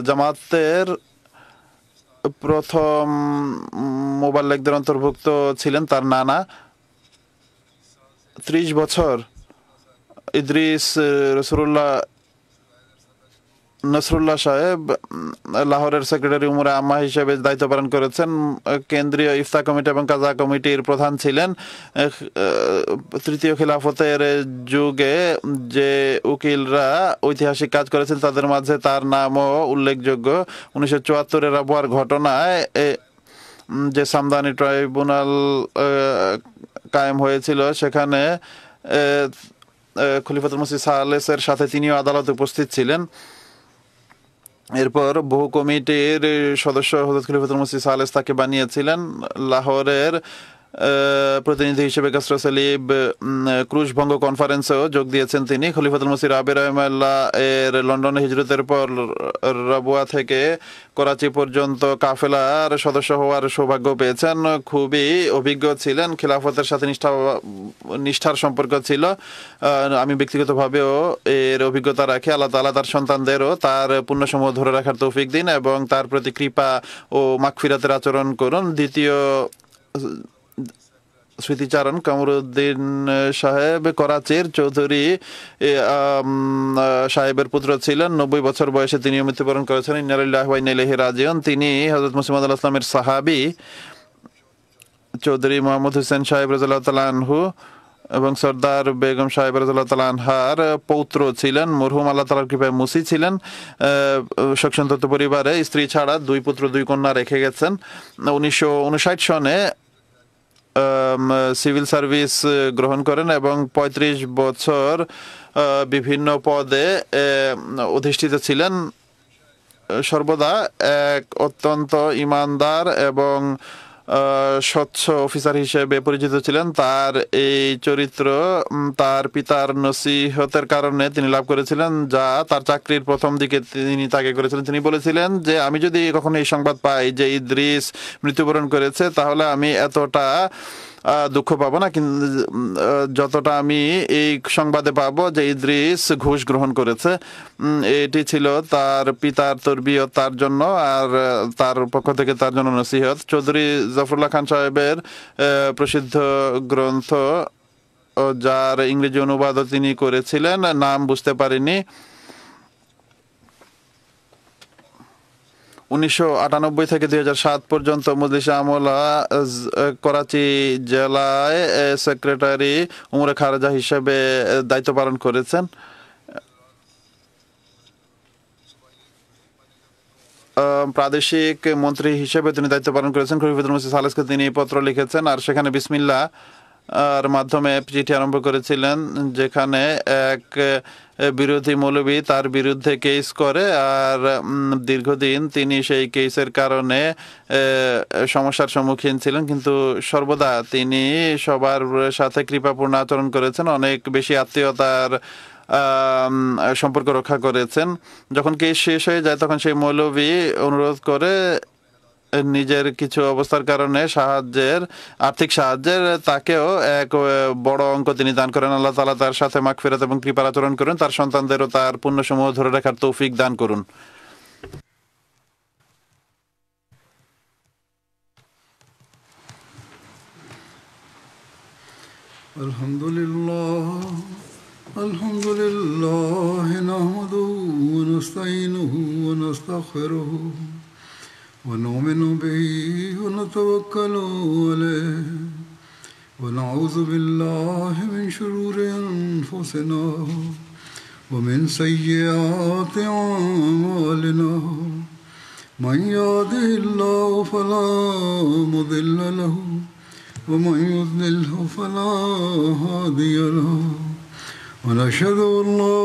[SPEAKER 3] জামাতের প্রথম মোবাল্লেগদের অন্তর্ভুক্ত ছিলেন তার নানা। 30 বছর ইদ্রিস নসরুল্লাহ সাহেব লাহোরের সেক্রেটারি উমরে আম্মা হিসেবে দায়িত্ব পালন করেছেন। কেন্দ্রীয় ইফতা কমিটি এবং কাজা কমিটির প্রধান ছিলেন। তৃতীয় খিলাফতের যুগে যে উকিলরা ঐতিহাসিক কাজ করেছেন তাদের মাঝে তার নামও উল্লেখযোগ্য। 1974-এর আবহাওয়ার ঘটনায় যে সামদানি ট্রাইব্যুনাল কায়েম হয়েছিল, সেখানে খলিফাতুল মসিহ সালেসের সাথে তিনিও আদালতে উপস্থিত ছিলেন। এরপর বহু কমিটির সদস্য হযরত খলিফাতুল মসিহ সালেস তাকে বানিয়েছিলেন। লাহোরের প্রতিনিধি হিসেবে কাসরা সালিব ক্রুশ ভঙ্গ কনফারেন্সেও যোগ দিয়েছেন তিনি। খলিফাতুল মসিহ রাবি রাহিমাহুল্লাহ এর লন্ডনে হিজরতের পর রাবুয়া থেকে করাচি পর্যন্ত কাফেলার সদস্য হওয়ার সৌভাগ্য পেয়েছেন। খুবই অভিজ্ঞ ছিলেন, খিলাফতের সাথে নিষ্ঠার সম্পর্ক ছিল। আমি ব্যক্তিগতভাবেও এর অভিজ্ঞতা রাখি। আল্লাহ তাআলা তার সন্তানদেরও তার পুণ্যসমূহ ধরে রাখার তৌফিক দিন এবং তার প্রতি কৃপা ও মাগফিরাতের আচরণ করুন। দ্বিতীয় স্মৃতিচারণ কামরুদ্দিন সাহেব করাচির চৌধুরী সাহেবের পুত্র ছিলেন। 90 বছর বয়সে তিনি মৃত্যুবরণ করেছেন। ইন্না লিল্লাহি ওয়া ইন্না ইলাইহি রাজিউন। তিনি হযরত মুসলিম আলাইহিস সালামের সাহাবী চৌধুরী মোহাম্মদ হোসেন সাহেব রাদিয়াল্লাহু তাআলা আনহু এবং সরদার বেগম সাহেব রাদিয়াল্লাহু তাআলা আনহার পৌত্র ছিলেন। মরহুম আল্লাহ তাআলার কৃপায় মুসি ছিলেন। শোকসন্তপ্ত পরিবারে স্ত্রী ছাড়া 2 পুত্র 2 কন্যা রেখে গেছেন। 1959 সনে সিভিল সার্ভিস গ্রহণ করেন এবং 35 বছর বিভিন্ন পদে অধিষ্ঠিত ছিলেন। সর্বদা এক অত্যন্ত ইমানদার এবং স্বচ্ছ অফিসার হিসেবে পরিচিত ছিলেন। তার এই চরিত্র তার পিতার নসিহতের কারণে তিনি লাভ করেছিলেন, যা তার চাকরির প্রথম দিকে তিনি তাকে করেছিলেন। তিনি বলেছিলেন যে আমি যদি কখনো এই সংবাদ পাই যে ইদ্রিস মৃত্যুবরণ করেছে, তাহলে আমি এতটা দুঃখ পাবো না যতটা আমি এই সংবাদে পাবো যে ইদ্রিস ঘুষ গ্রহণ করেছে। এটি ছিল তার পিতার তরবিয়ত তার জন্য, আর তার পক্ষ থেকে তার জন্য নসিহত। চৌধুরী জাফরুল্লাহ খান সাহেবের প্রসিদ্ধ গ্রন্থ, যার ইংরেজি অনুবাদও তিনি করেছিলেন, নাম বুঝতে পারিনি। 1998 থেকে 2007 পর্যন্ত মজলিসে আমলা করাচি জেলায় সেক্রেটারি উমরে খারেজা হিসেবে দায়িত্ব পালন করেছেন। প্রাদেশিক মন্ত্রী হিসেবে তিনি দায়িত্ব পালন করেছেন। খলিফাতুল মসিহ সালেসকে তিনি পত্র লিখেছেন আর সেখানে বিসমিল্লাহ আর মাধ্যমে চিঠি আরম্ভ করেছিলেন, যেখানে এক বিরোধী মৌলবী তার বিরুদ্ধে কেস করে, আর দীর্ঘদিন তিনি সেই কেসের কারণে সমস্যার সম্মুখীন ছিলেন, কিন্তু সর্বদা তিনি সবার সাথে কৃপাপূর্ণ আচরণ করেছেন, অনেক বেশি আত্মীয়তার সম্পর্ক রক্ষা করেছেন। যখন কেস শেষ হয়ে যায় তখন সেই মৌলবী অনুরোধ করে নিজের কিছু অবস্থার কারণে আর্থিক সাহায্যের তাকেও এক বড় অঙ্ক তিনি দান করেন। আল্লাহ তাআলা তার সাথে মাগফিরাত এবং কৃপার আচরণ করেন, তার সন্তানদেরও তার পুণ্যসমূহ ধরে রাখার তৌফিক দান করুন।
[SPEAKER 2] আলহামদুলিল্লাহ নাহমাদুহু ওয়া নাস্তাঈনুহু ওয়া নাস্তাগফিরুহু ونؤمن به ونتوكل عليه ونعوذ بالله من شرور أنفسنا ومن سيئات أعمالنا من يهده الله فلا مضل له ومن يضلله فلا هادي له ونشهد أن لا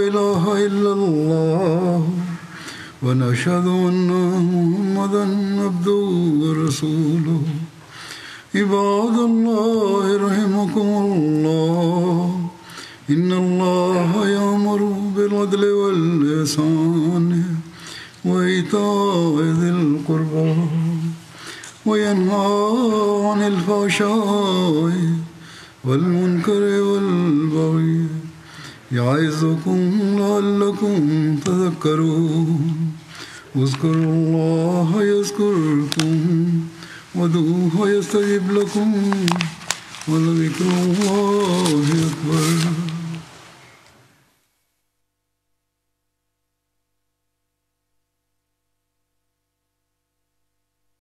[SPEAKER 2] إله إلا الله ونشهد أن محمدا عبده ورسوله عباد الله رحمكم الله إن الله يأمر بالعدل والإحسان وإيتاء ذي القربى وينهى عن الفحشاء والمنكر والبغي يعظكم لعلكم تذكرون اذكروا الله يذكركم وادعوه يستجب لكم ولذكر الله أكبر